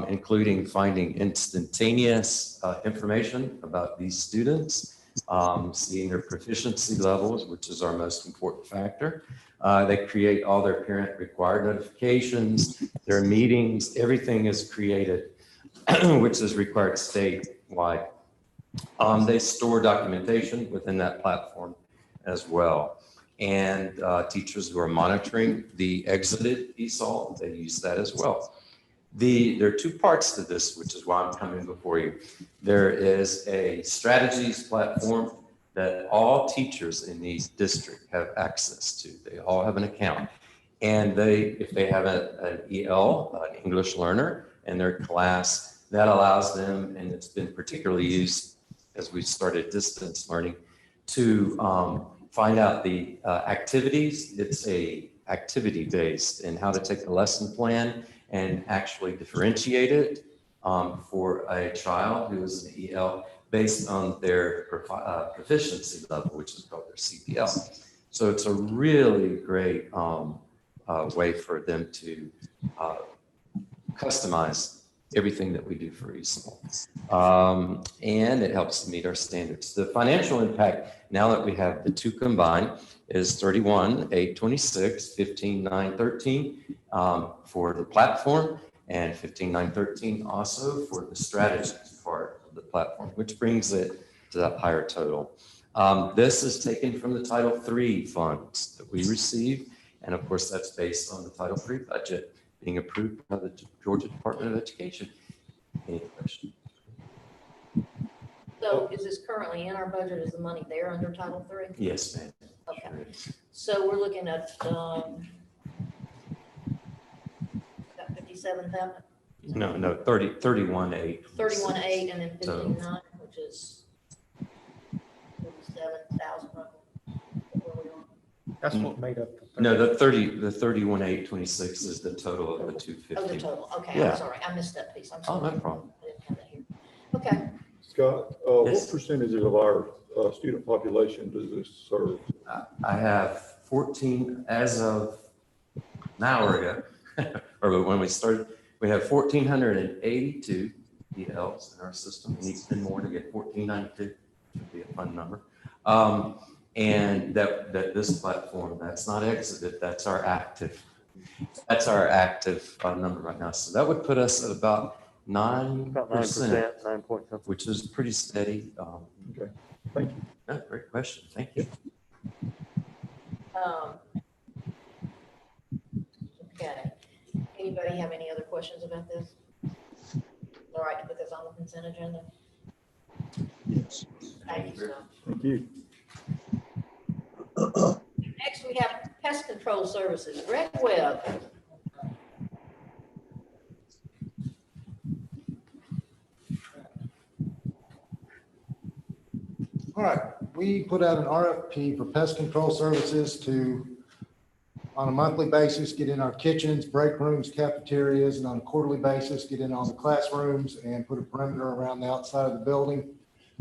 including finding instantaneous information about these students, seeing their proficiency levels, which is our most important factor. They create all their parent required notifications, their meetings, everything is created, which is required statewide. They store documentation within that platform as well. And teachers who are monitoring the exited ESOL, they use that as well. There are 2 parts to this, which is why I'm coming before you. There is a strategies platform that all teachers in the district have access to. They all have an account. And if they have an EL, an English learner, in their class, that allows them, and it's been particularly used as we started distance learning, to find out the activities. It's a activity based and how to take a lesson plan and actually differentiate it for a child who is an EL based on their proficiency level, which is called their CPL. So it's a really great way for them to customize everything that we do for ESOL. And it helps meet our standards. The financial impact, now that we have the 2 combined, is $31,826, $15,913 for the platform, and $15,913 also for the strategies part of the platform, which brings it to that higher total. This is taken from the Title III funds that we receive. And of course, that's based on the Title III budget being approved by the Georgia Department of Education. Any questions? So is this currently in our budget? Is the money there under Title III? Yes, ma'am. Okay. Sure is. So we're looking at about 57,000. No, 31,826. 31,800 and then So- 15,900, which is 57,000. That's what made up. No, the 31,826 is the total of the 250. Oh, the total. Okay, Yeah. I'm sorry. I missed that piece. I'm Oh, sorry. no problem. I didn't have that here. Okay. Scott, Yes. what percentage of our student population does this serve? I have 14 as of an hour ago, or when we started, we have 1,482 ELs in our system. We need 10 more to get 1,492, which would be a fun number. And that this platform, that's not exited, that's our active number right now. So that would put us at about 9%, 9%, which is pretty steady. Okay, thank you. No, great question. Thank you. Okay. Anybody have any other questions about this? All right to put this on the consent agenda? Yes. Thank you, Scott. Thank you. Next, we have pest control services. Greg Webb. All right, we put out an RFP for pest control services to, on a monthly basis, get in our kitchens, break rooms, cafeterias, and on a quarterly basis, get in all the classrooms and put a perimeter around the outside of the building.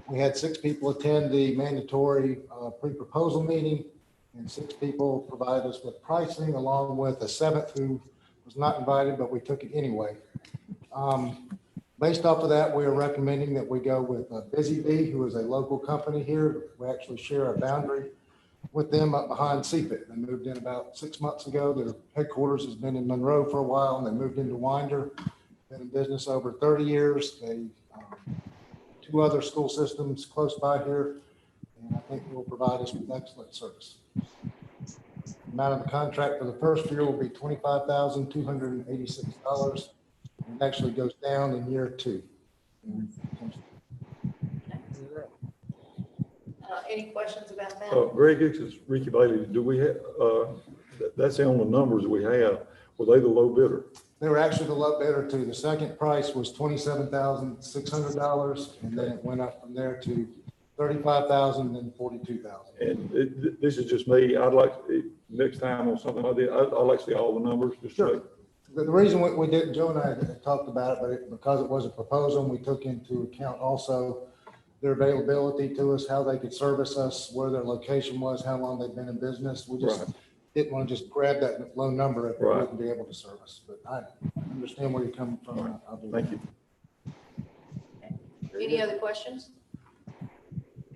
We had 6 people attend the mandatory pre-proposal meeting, and 6 people provided us with pricing, along with a 7th who was not invited, but we took it anyway. Based off of that, we are recommending that we go with Busy Bee, who is a local company here. We actually share a boundary with them up behind CPIT. They moved in about 6 months ago. Their headquarters has been in Monroe for a while, and they moved into Winder. Been in business over 30 years. They 2 other school systems close by here. and I think it will provide us with excellent service. The amount of the contract for the first year will be $25,286. It actually goes down in year 2. Any questions about that? Greg, this is Ricky Bailey. Do we have, that's the only numbers we have. Were they the low bidder? They were actually the low bidder too. The second price was $27,600, and then it went up from there to $35,000, then $42,000. And this is just me. I'd like, next time on something like this, I'd like to see all the numbers. Just sure. The reason we didn't, Joe and I talked about it, but because it was a proposal, we took into account also their availability to us, how they could service us, where their location was, how long they've been in business. We just didn't want to just grab that low number if we wouldn't be able to service. But I understand where you're coming from. I'll do Thank that. you. Any other questions?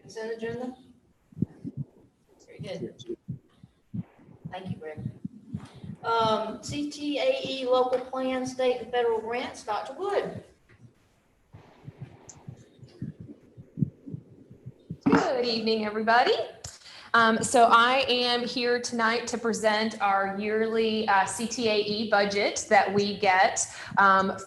Consent agenda? Very good. Thank you, Greg. CTAE local plan, state and federal grants, Dr. Wood. Good evening, everybody. So I am here tonight to present our yearly CTAE budget that we get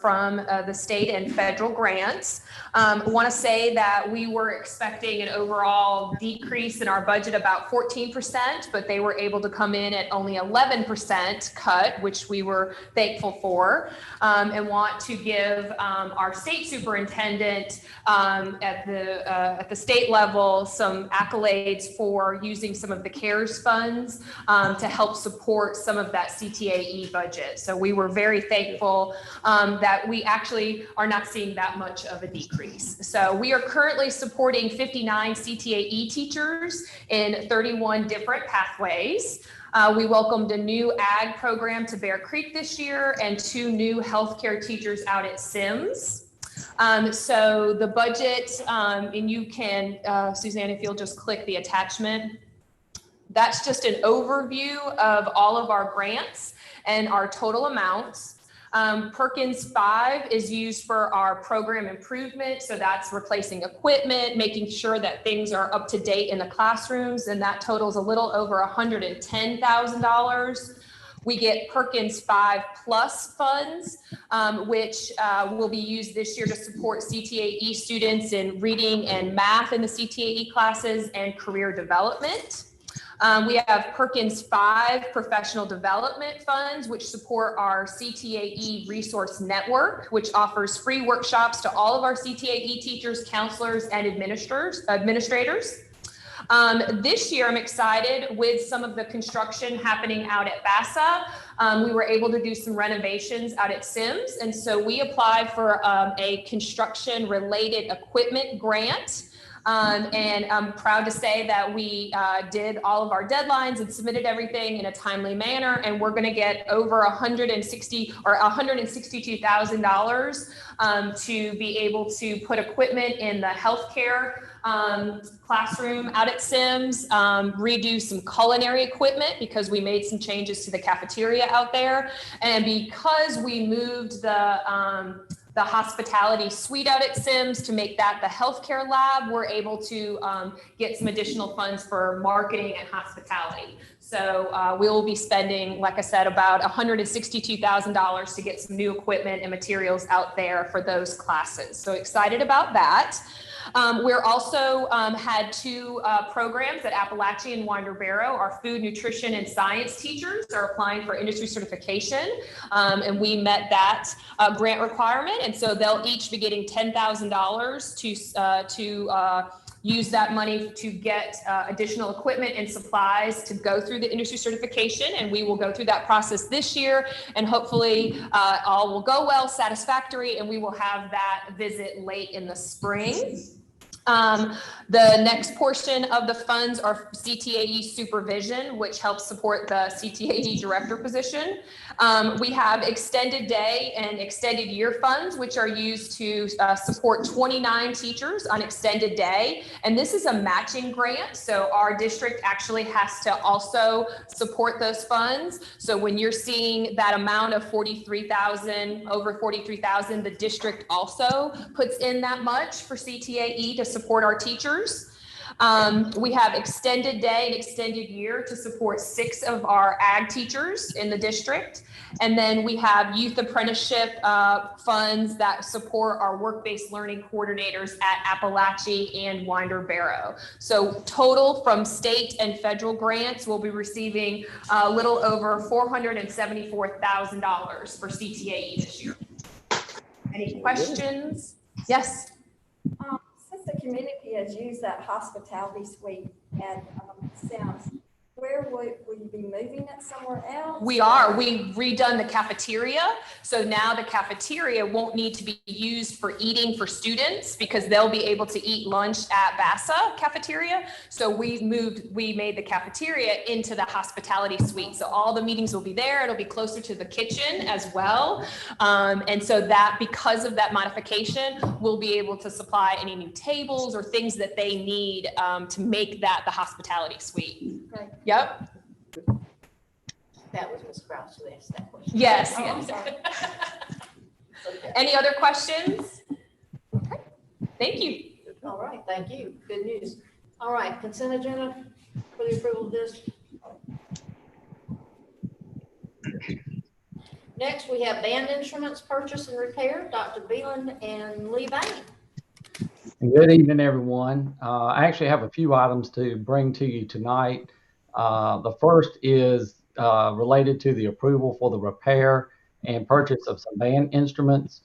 from the state and federal grants. I want to say that we were expecting an overall decrease in our budget about 14%, but they were able to come in at only 11% cut, which we were thankful for, and want to give our state superintendent at the state level some accolades for using some of the CARES funds to help support some of that CTAE budget. So we were very thankful that we actually are not seeing that much of a decrease. So we are currently supporting 59 CTAE teachers in 31 different pathways. We welcomed a new ag program to Bear Creek this year and 2 new healthcare teachers out at Sims. So the budget, and you can, Suzanne, if you'll just click the attachment, that's just an overview of all of our grants and our total amounts. Perkins 5 is used for our program improvement. So that's replacing equipment, making sure that things are up to date in the classrooms. And that totals a little over $110,000. We get Perkins 5 Plus funds, which will be used this year to support CTAE students in reading and math in the CTAE classes and career development. We have Perkins 5 professional development funds, which support our CTAE resource network, which offers free workshops to all of our CTAE teachers, counselors, and administrators. This year, I'm excited with some of the construction happening out at BASA. We were able to do some renovations out at Sims. And so we applied for a construction related equipment grant. And I'm proud to say that we did all of our deadlines and submitted everything in a timely manner. And we're going to get over $162,000 to be able to put equipment in the healthcare classroom out at Sims, redo some culinary equipment because we made some changes to the cafeteria out there. And because we moved the hospitality suite out at Sims to make that the healthcare lab, we're able to get some additional funds for marketing and hospitality. So we will be spending, like I said, about $162,000 to get some new equipment and materials out there for those classes. So excited about that. We're also had 2 programs at Appalachia and Winder Barrow. Our food, nutrition, and science teachers are applying for industry certification, and we met that grant requirement. And so they'll each be getting $10,000 to use that money to get additional equipment and supplies to go through the industry certification. And we will go through that process this year, and hopefully all will go well, satisfactory, and we will have that visit late in the spring. The next portion of the funds are CTAE supervision, which helps support the CTAE director position. We have extended day and extended year funds, which are used to support 29 teachers on extended day. And this is a matching grant. So our district actually has to also support those funds. So when you're seeing that amount of $43,000, over $43,000, the district also puts in that much for CTAE to support our teachers. We have extended day and extended year to support 6 of our ag teachers in the district. And then we have youth apprenticeship funds that support our work-based learning coordinators at Appalachia and Winder Barrow. So total from state and federal grants, we'll be receiving a little over $474,000 for CTAE this year. Any questions? Yes. Since the community has used that hospitality suite at Sims, where will you be moving it somewhere else? We are. We redone the cafeteria. So now the cafeteria won't need to be used for eating for students because they'll be able to eat lunch at VASA cafeteria. So we made the cafeteria into the hospitality suite. So all the meetings will be there. It'll be closer to the kitchen as well. And so that because of that modification, we'll be able to supply any new tables or things that they need to make that the hospitality suite. Okay. Yep. That was Ms. Kraus who asked that question. Yes. Oh, I'm Yes. sorry. Okay. Any other questions? Okay. Thank you. All right, thank you. Good news. All right, consent agenda for the approval of this. Next, we have band instruments purchase and repair, Dr. Beeland and Lee Bain. Good evening, everyone. I actually have a few items to bring to you tonight. The first is related to the approval for the repair and purchase of some band instruments.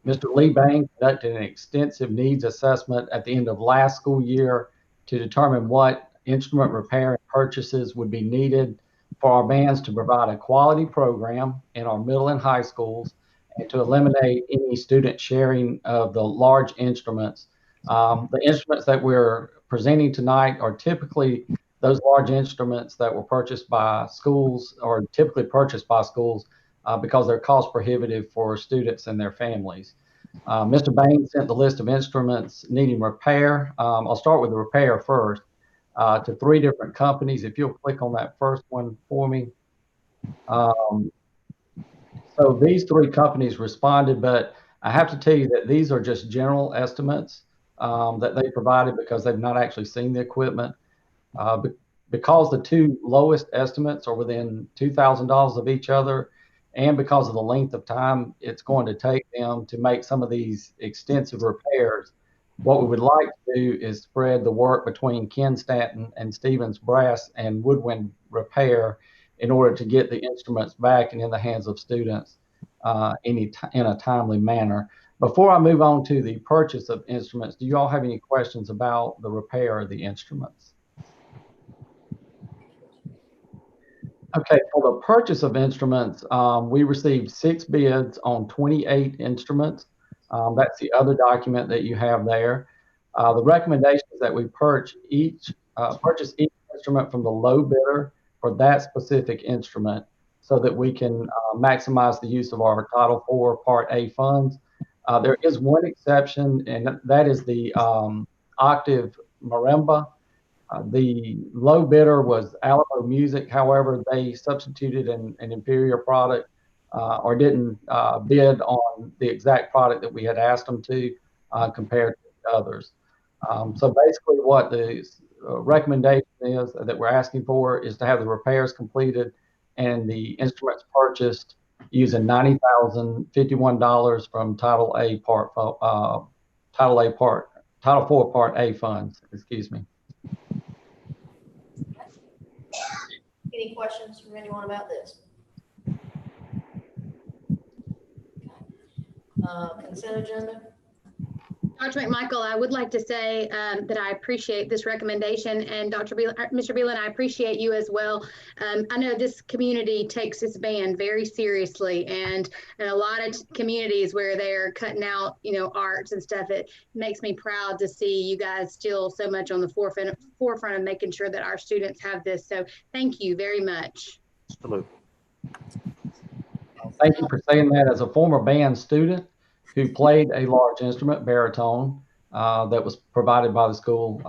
Mr. Lee Bain conducted an extensive needs assessment at the end of last school year to determine what instrument repair and purchases would be needed for our bands to provide a quality program in our middle and high schools and to eliminate any student sharing of the large instruments. The instruments that we're presenting tonight are typically those large instruments that were purchased by schools or typically purchased by schools because they're cost prohibitive for students and their families. Mr. Bain sent the list of instruments needing repair. I'll start with the repair first to 3 different companies. If you'll click on that first one for me. So these 3 companies responded, but I have to tell you that these are just general estimates that they provided because they've not actually seen the equipment. Because the 2 lowest estimates are within $2,000 of each other, and because of the length of time it's going to take them to make some of these extensive repairs, what we would like to do is spread the work between Ken Stanton and Stevens Brass and Woodwind Repair in order to get the instruments back and in the hands of students in a timely manner. Before I move on to the purchase of instruments, do you all have any questions about the repair of the instruments? Okay, for the purchase of instruments, we received 6 bids on 28 instruments. That's the other document that you have there. The recommendation is that we purchase each instrument from the low bidder for that specific instrument so that we can maximize the use of our Title IV Part A funds. There is one exception, and that is the octave marimba. The low bidder was Alamo Music. However, they substituted an inferior product or didn't bid on the exact product that we had asked them to compared to others. So basically what the recommendation is that we're asking for is to have the repairs completed and the instruments purchased using $90,051 from Title IV Part A funds, excuse me. Any questions from anyone about this? Consent agenda? Dr. McMichael, I would like to say that I appreciate this recommendation, and Mr. Beeland, I appreciate you as well. I know this community takes this band very seriously, and in a lot of communities where they're cutting out, arts and stuff, it makes me proud to see you guys still so much on the forefront of making sure that our students have this. So thank you very much. Absolutely. Thank you for saying that. As a former band student who played a large instrument, baritone, that was provided by the school,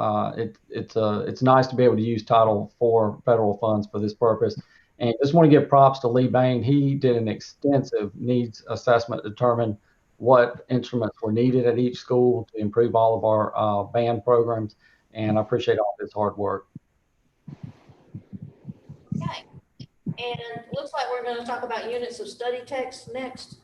it's nice to be able to use Title IV federal funds for this purpose. And just want to give props to Lee Bain. He did an extensive needs assessment to determine what instruments were needed at each school to improve all of our band programs. and I appreciate all this hard work. Okay. And looks like we're going to talk about units of study text next.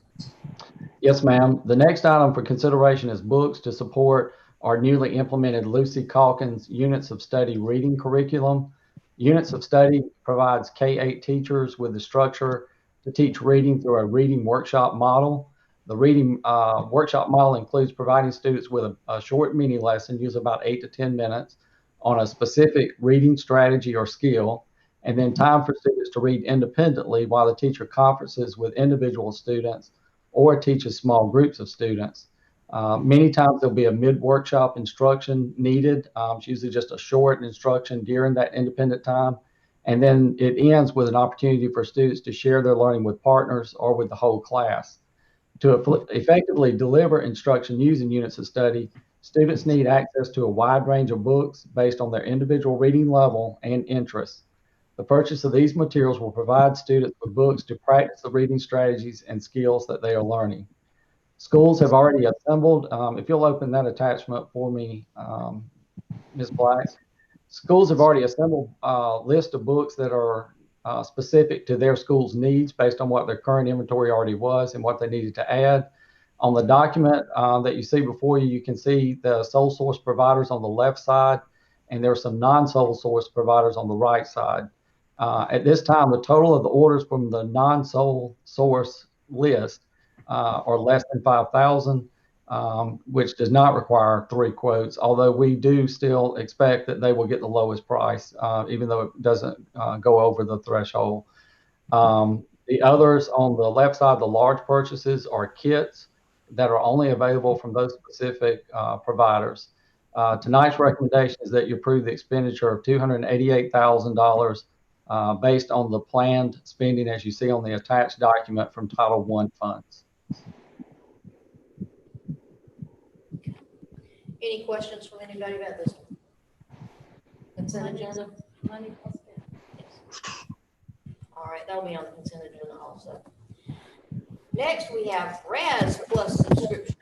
Yes, ma'am. The next item for consideration is books to support our newly implemented Lucy Calkins Units of Study reading curriculum. Units of Study provides K-8 teachers with the structure to teach reading through a reading workshop model. The reading workshop model includes providing students with a short mini lesson, use about 8 to 10 minutes, on a specific reading strategy or skill, and then time for students to read independently while the teacher conferences with individual students or teaches small groups of students. Many times there'll be a mid-workshop instruction needed. It's usually just a short instruction during that independent time. And then it ends with an opportunity for students to share their learning with partners or with the whole class. To effectively deliver instruction using units of study, students need access to a wide range of books based on their individual reading level and interests. The purchase of these materials will provide students with books to practice the reading strategies and skills that they are learning. Schools have already assembled, if you'll open that attachment for me, Ms. Black. Schools have already assembled a list of books that are specific to their school's needs based on what their current inventory already was and what they needed to add. On the document that you see before you, you can see the sole source providers on the left side, and there are some non-sole source providers on the right side. At this time, the total of the orders from the non-sole source list are less than 5,000, which does not require 3 quotes, although we do still expect that they will get the lowest price, even though it doesn't go over the threshold. The others on the left side, the large purchases, are kits that are only available from those specific providers. Tonight's recommendation is that you approve the expenditure of $288,000 based on the planned spending, as you see on the attached document, from Title I funds. Any questions from anybody about this one? Consent agenda? Money plus spend. Yes. All right, that'll be on the consent agenda also. Next, we have RAS Plus subscription.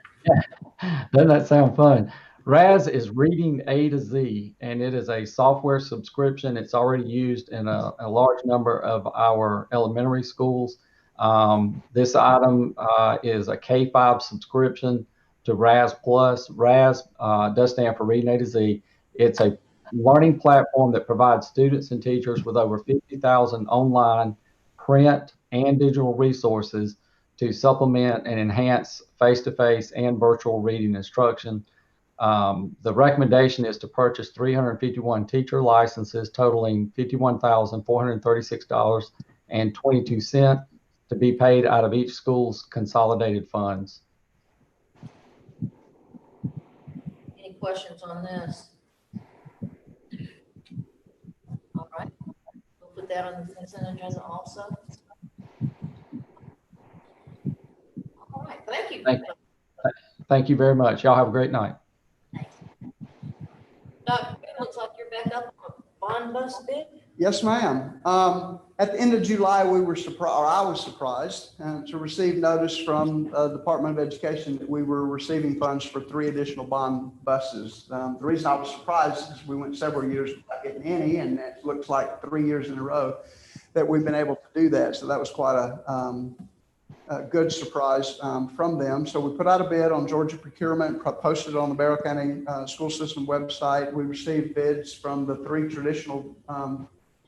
Doesn't that sound fun? RAS is Reading A to Z, and it is a software subscription. It's already used in a large number of our elementary schools. This item is a K-5 subscription to RAS Plus. RAS does stand for Reading A to Z. It's a learning platform that provides students and teachers with over 50,000 online, print, and digital resources to supplement and enhance face-to-face and virtual reading instruction. The recommendation is to purchase 351 teacher licenses totaling $51,436.22 to be paid out of each school's consolidated funds. Any questions on this? All right, we'll put that on the consent agenda also. All right, thank you. Thank you very much. Y'all have a great night. Doc, it looks like you're back up on a bond bus bid. Yes, ma'am. At the end of July, we were surprised, or I was surprised, to receive notice from the Department of Education that we were receiving funds for 3 additional bond buses. The reason I was surprised is we went several years without getting any, and it looks like 3 years in a row that we've been able to do that. So that was quite a good surprise from them. So we put out a bid on Georgia Procurement, posted it on the Barrow County School System website. We received bids from the 3 traditional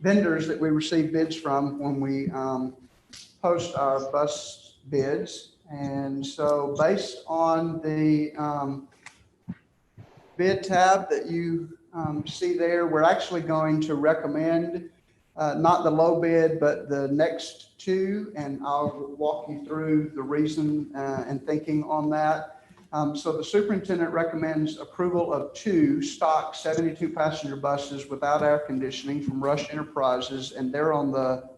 vendors that we received bids from when we post our bus bids. And so based on the bid tab that you see there, we're actually going to recommend not the low bid, but the next 2, and I'll walk you through the reason and thinking on that. So the superintendent recommends approval of 2 stock 72 passenger buses without air conditioning from Rush Enterprises, and they're on the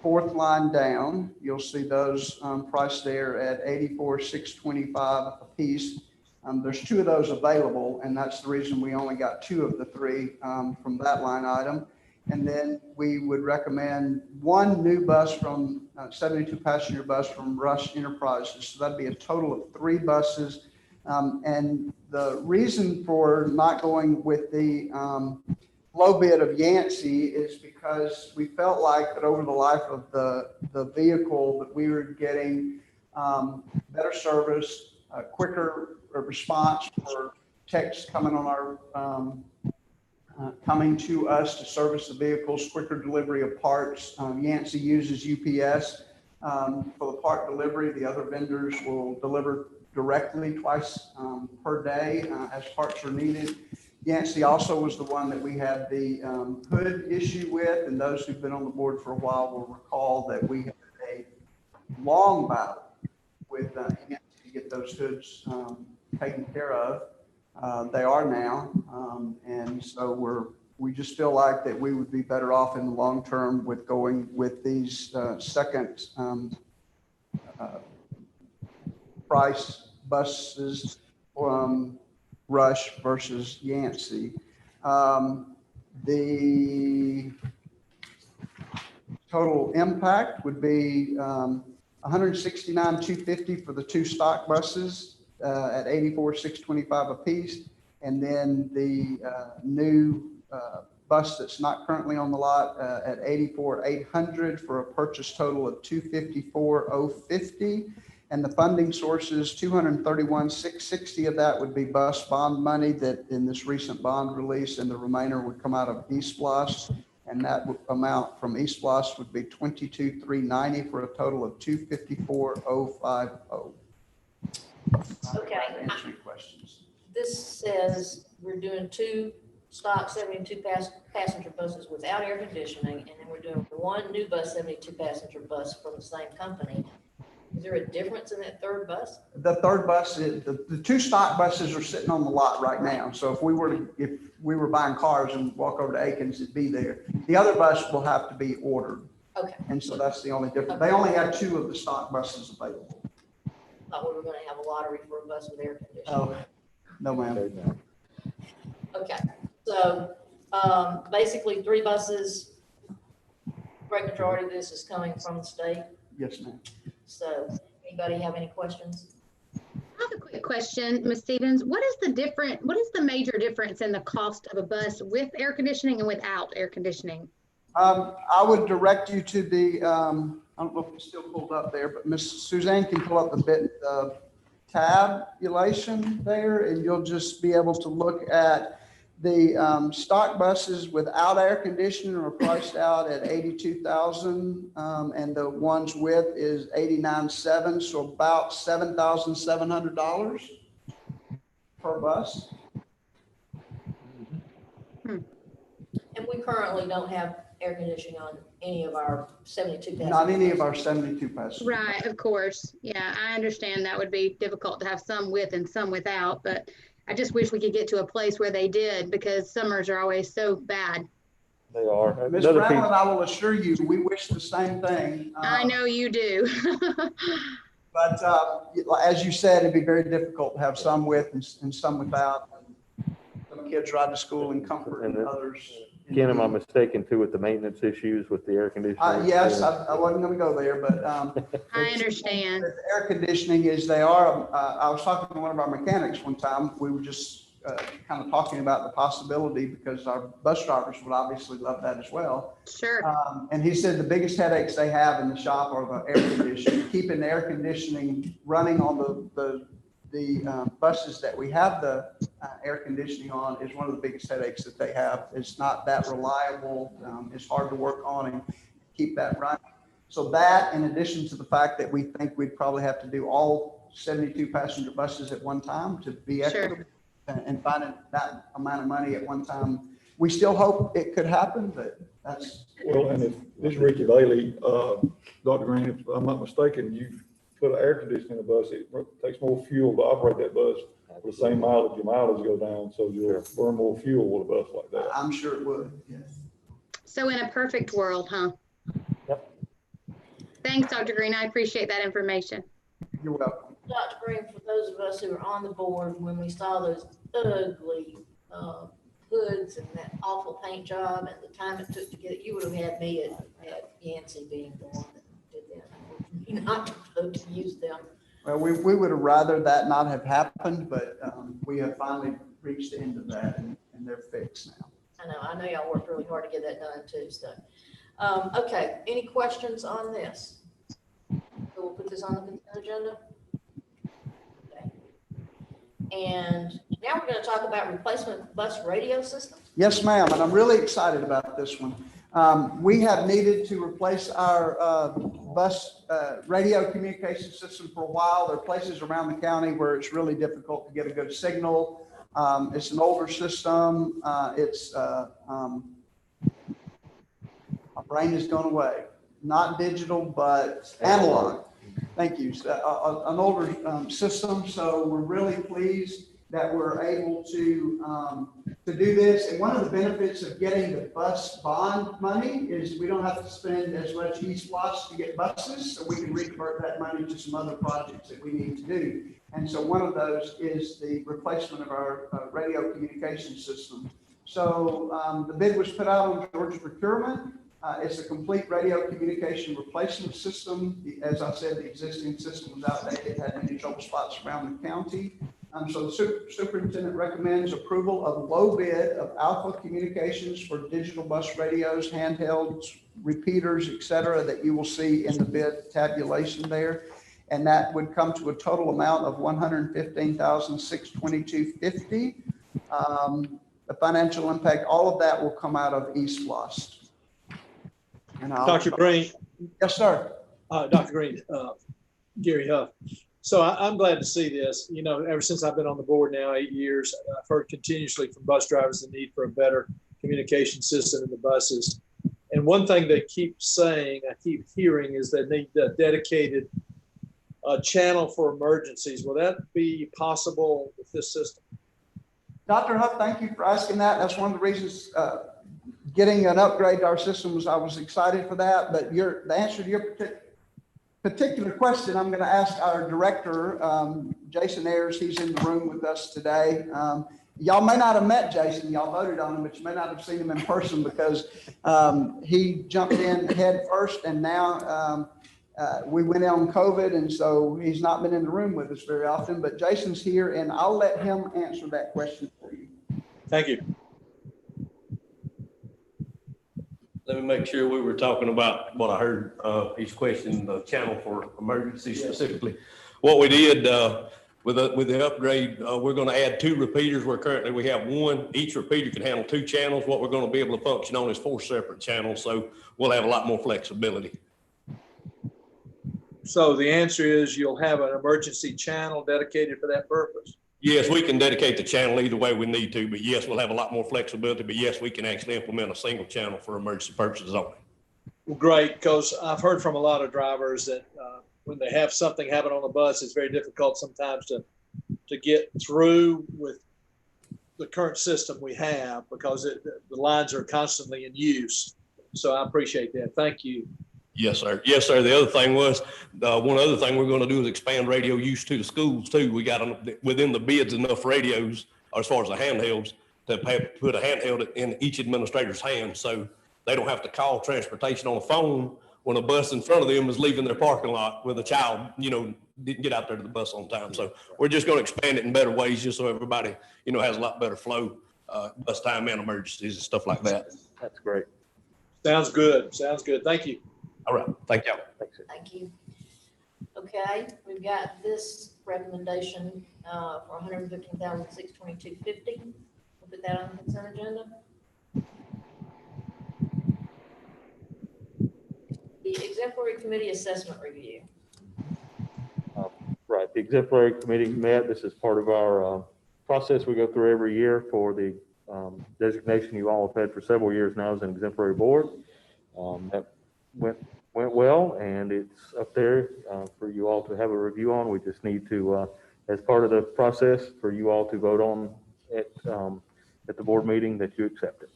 4th line down. You'll see those priced there at $84,625 a piece. There's 2 of those available, and that's the reason we only got 2 of the 3 from that line item. And then we would recommend 1 new bus from 72 passenger bus from Rush Enterprises. So that'd be a total of 3 buses And the reason for not going with the low bid of Yancey is because we felt like that over the life of the vehicle that we were getting better service, quicker response for techs coming on our coming to us to service the vehicles, quicker delivery of parts. Yancey uses UPS for the part delivery. The other vendors will deliver directly twice per day as parts are needed. Yancey also was the one that we had the hood issue with, and those who've been on the board for a while will recall that we had a long battle with Yancey to get those hoods taken care of. They are now, and so we just feel like that we would be better off in the long term with going with these second price buses, Rush versus Yancey. The total impact would be $169,250 for the 2 stock buses at $84,625 a piece, and then the new bus that's not currently on the lot at $84,800 for a purchase total of $254,050. And the funding sources, $231,660 of that would be bus bond money that in this recent bond release, and the remainder would come out of eSplosh. And that amount from eSplosh would be $22,390 for a total of $254,050. Okay. Answer your questions. This says we're doing 2 stock 72 passenger buses without air conditioning, and then we're doing 1 new bus 72 passenger bus from the same company. Is there a difference in that third bus? The third bus is the 2 stock buses are sitting on the lot right now. So if we were buying cars and walk over to Aikens, it'd be there. The other bus will have to be ordered. Okay. And so that's the only difference. They only have 2 of the stock buses available. Thought we were going to have a lottery for a bus with air conditioning. Oh, no, ma'am. Okay. So basically 3 buses. Great majority of this is coming from the state. Yes, ma'am. So anybody have any questions? I have a quick question, Ms. Stevens. What is the major difference in the cost of a bus with air conditioning and without air conditioning? I would direct you to the, I don't know if it's still pulled up there, but Miss Suzanne can pull up the tabulation there, and you'll just be able to look at the stock buses without air conditioning are priced out at $82,000, and the ones with is $89,700, so about $7,700 per bus. And we currently don't have air conditioning on any of our 72 passengers. Not any of our 72 passengers. Right, of course. Yeah, I understand that would be difficult to have some with and some without, but I just wish we could get to a place where they did, because summers are always so bad. They are. Ms. Brown, I will assure you, we wish the same thing. I know you do. But as you said, it'd be very difficult to have some with and some without. Some kids ride to school in comfort and others. Ken, am I mistaken too with the maintenance issues with the air conditioning? Yes, I wasn't going to go there, but I understand. the air conditioning is they are. I was talking to one of our mechanics one time. We were just kind of talking about the possibility, because our bus drivers would obviously love that as well. Sure. And he said the biggest headaches they have in the shop are the air conditioning. Keeping the air conditioning running on the buses that we have the air conditioning on is one of the biggest headaches that they have. It's not that reliable. It's hard to work on and keep that running. So that, in addition to the fact that we think we'd probably have to do all 72 passenger buses at one time to be equitable, and finding that amount of money at one time, we still hope it could happen, but that's. Well, and if this is Ricky Bailey, Dr. Green, if I'm not mistaken, you put an air conditioning in a bus, it takes more fuel to operate that bus for the same mileage. Your mileage go down, so you'll burn more fuel with a bus like that. I'm sure it would, yes. So in a perfect world, huh? Yep. Thanks, Dr. Green. I appreciate that information. You're welcome. Dr. Green, for those of us who were on the board when we saw those ugly hoods and that awful paint job and the time it took to get it, you would have had me at Yancey being the one that did that. Not to use them. Well, we would have rather that not have happened, but we have finally reached the end of that and they're fixed now. I know y'all worked really hard to get that done too, so. Okay, any questions on this? So we'll put this on the consent agenda. Okay. And now we're going to talk about replacement bus radio systems. Yes, ma'am, and I'm really excited about this one. We have needed to replace our bus radio communication system for a while. There are places around the county where it's really difficult to get a good signal. It's an older system. My brain has gone away. Not digital, but analog. Thank you. An older system. So we're really pleased that we're able to do this. And one of the benefits of getting the bus bond money is we don't have to spend as much eSPLOST to get buses, so we can revert that money to some other projects that we need to do. And so one of those is the replacement of our radio communication system. So the bid was put out on Georgia procurement. It's a complete radio communication replacement system. As I said, the existing system was outdated, had many trouble spots around the county. So the superintendent recommends approval of low bid of Alpha Communications for digital bus radios, handhelds, repeaters, et cetera, that you will see in the bid tabulation there. And that would come to a total amount of $115,622.50. The financial impact, all of that will come out of eSPLOST. Dr. Green. Yes, sir. Dr. Green, Gary Huff. So I'm glad to see this. You know, ever since I've been on the board now 8 years, I've heard continuously from bus drivers the need for a better communication system in the buses. And one thing they keep saying, I keep hearing, is they need a dedicated channel for emergencies. Will that be possible with this system? Dr. Huff, thank you for asking that. That's one of the reasons getting an upgrade to our systems, I was excited for that. But the answer to your particular question, I'm going to ask our director, Jason Ayers. He's in the room with us today. Y'all may not have met Jason. Y'all voted on him, but you may not have seen him in person because he jumped in head first, and now we went on COVID, and so he's not been in the room with us very often. But Jason's here, and I'll let him answer that question for you. Thank you. Let me make sure we were talking about what I heard, each question, the channel for emergency specifically. What we did with the upgrade, we're going to add 2 repeaters where currently we have 1. Each repeater can handle 2 channels. What we're going to be able to function on is 4 separate channels, so we'll have a lot more flexibility. So the answer is you'll have an emergency channel dedicated for that purpose? Yes, we can dedicate the channel either way we need to, but yes, we'll have a lot more flexibility, but yes, we can actually implement a single channel for emergency purposes only. Well, great, because I've heard from a lot of drivers that when they have something happen on the bus, it's very difficult sometimes to get through with the current system we have because the lines are constantly in use. So I appreciate that. Thank you. Yes, sir. Yes, sir. The other thing was, one other thing we're going to do is expand radio use to the schools too. We got within the bids enough radios, as far as the handhelds, to put a handheld in each administrator's hand, so they don't have to call transportation on the phone when a bus in front of them is leaving their parking lot with a child, you know, didn't get out there to the bus on time. So we're just going to expand it in better ways, just so everybody, you know, has a lot better flow, bus time and emergencies and stuff like that. That's great. Sounds good. Sounds good. Thank you. All right. Thank you. Thank you. Okay, we've got this recommendation for $115,622.50. We'll put that on the consent agenda. The exemplary committee assessment review. Right, the exemplary committee met. This is part of our process we go through every year for the designation you all have had for several years now as an exemplary board. That went well, and it's up there for you all to have a review on. We just need to, as part of the process, for you all to vote on at the board meeting that you accept it.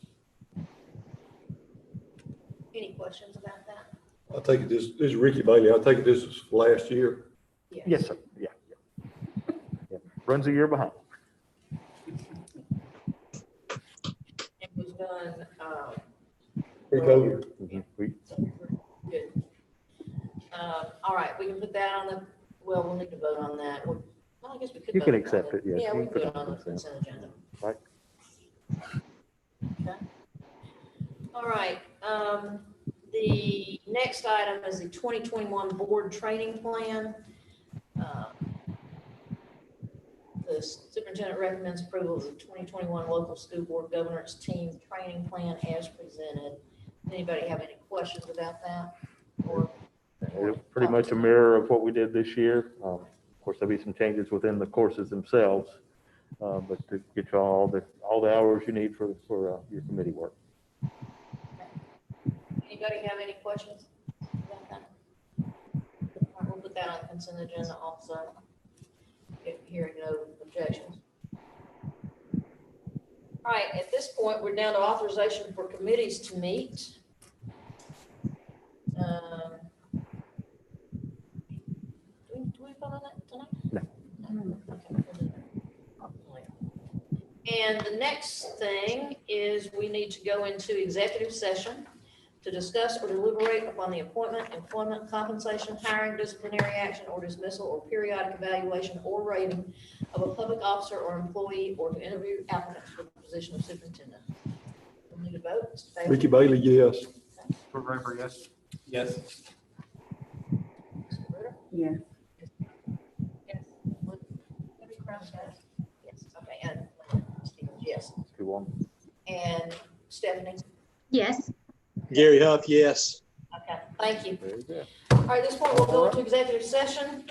Any questions about that? I take it this is Ricky Bailey. I take it this is last year. Yes, yes sir. Yeah. Runs a year behind. It was done. Pre-COVID. Good. All right, we can put that on the, well, we'll need to vote on that. Well, I guess we could. You can vote on accept it, yes. Yeah, You we can can put vote it on on the consent. consent agenda. Right. Okay. All right, the next item is the 2021 board training plan. The superintendent recommends approval of the 2021 local school board governance team training plan as presented. Anybody have any questions about that? Or It's pretty much a mirror of what we did this year. Of course, there'll be some changes within the courses themselves, but to get you all the hours you need for your committee work. Anybody have any questions about that? All right, we'll put that on the consent agenda also. Hearing no objections. All right, at this point, we're down to authorization for committees to meet. Do we vote on that tonight? No. Okay. And the next thing is we need to go into executive session to discuss or deliberate upon the appointment, employment, compensation, hiring, disciplinary action, or dismissal, or periodic evaluation or rating of a public officer or employee, or to interview applicants for the position of superintendent. We'll need a vote. Ricky Bailey, yes. Forever, yes. Yes. Yeah. Yes, okay, and Stevens, yes. 2-1. And Stephanie? Yes. Gary Huff, yes. Okay, thank you. Very good. All right, at this point, we'll go into executive session.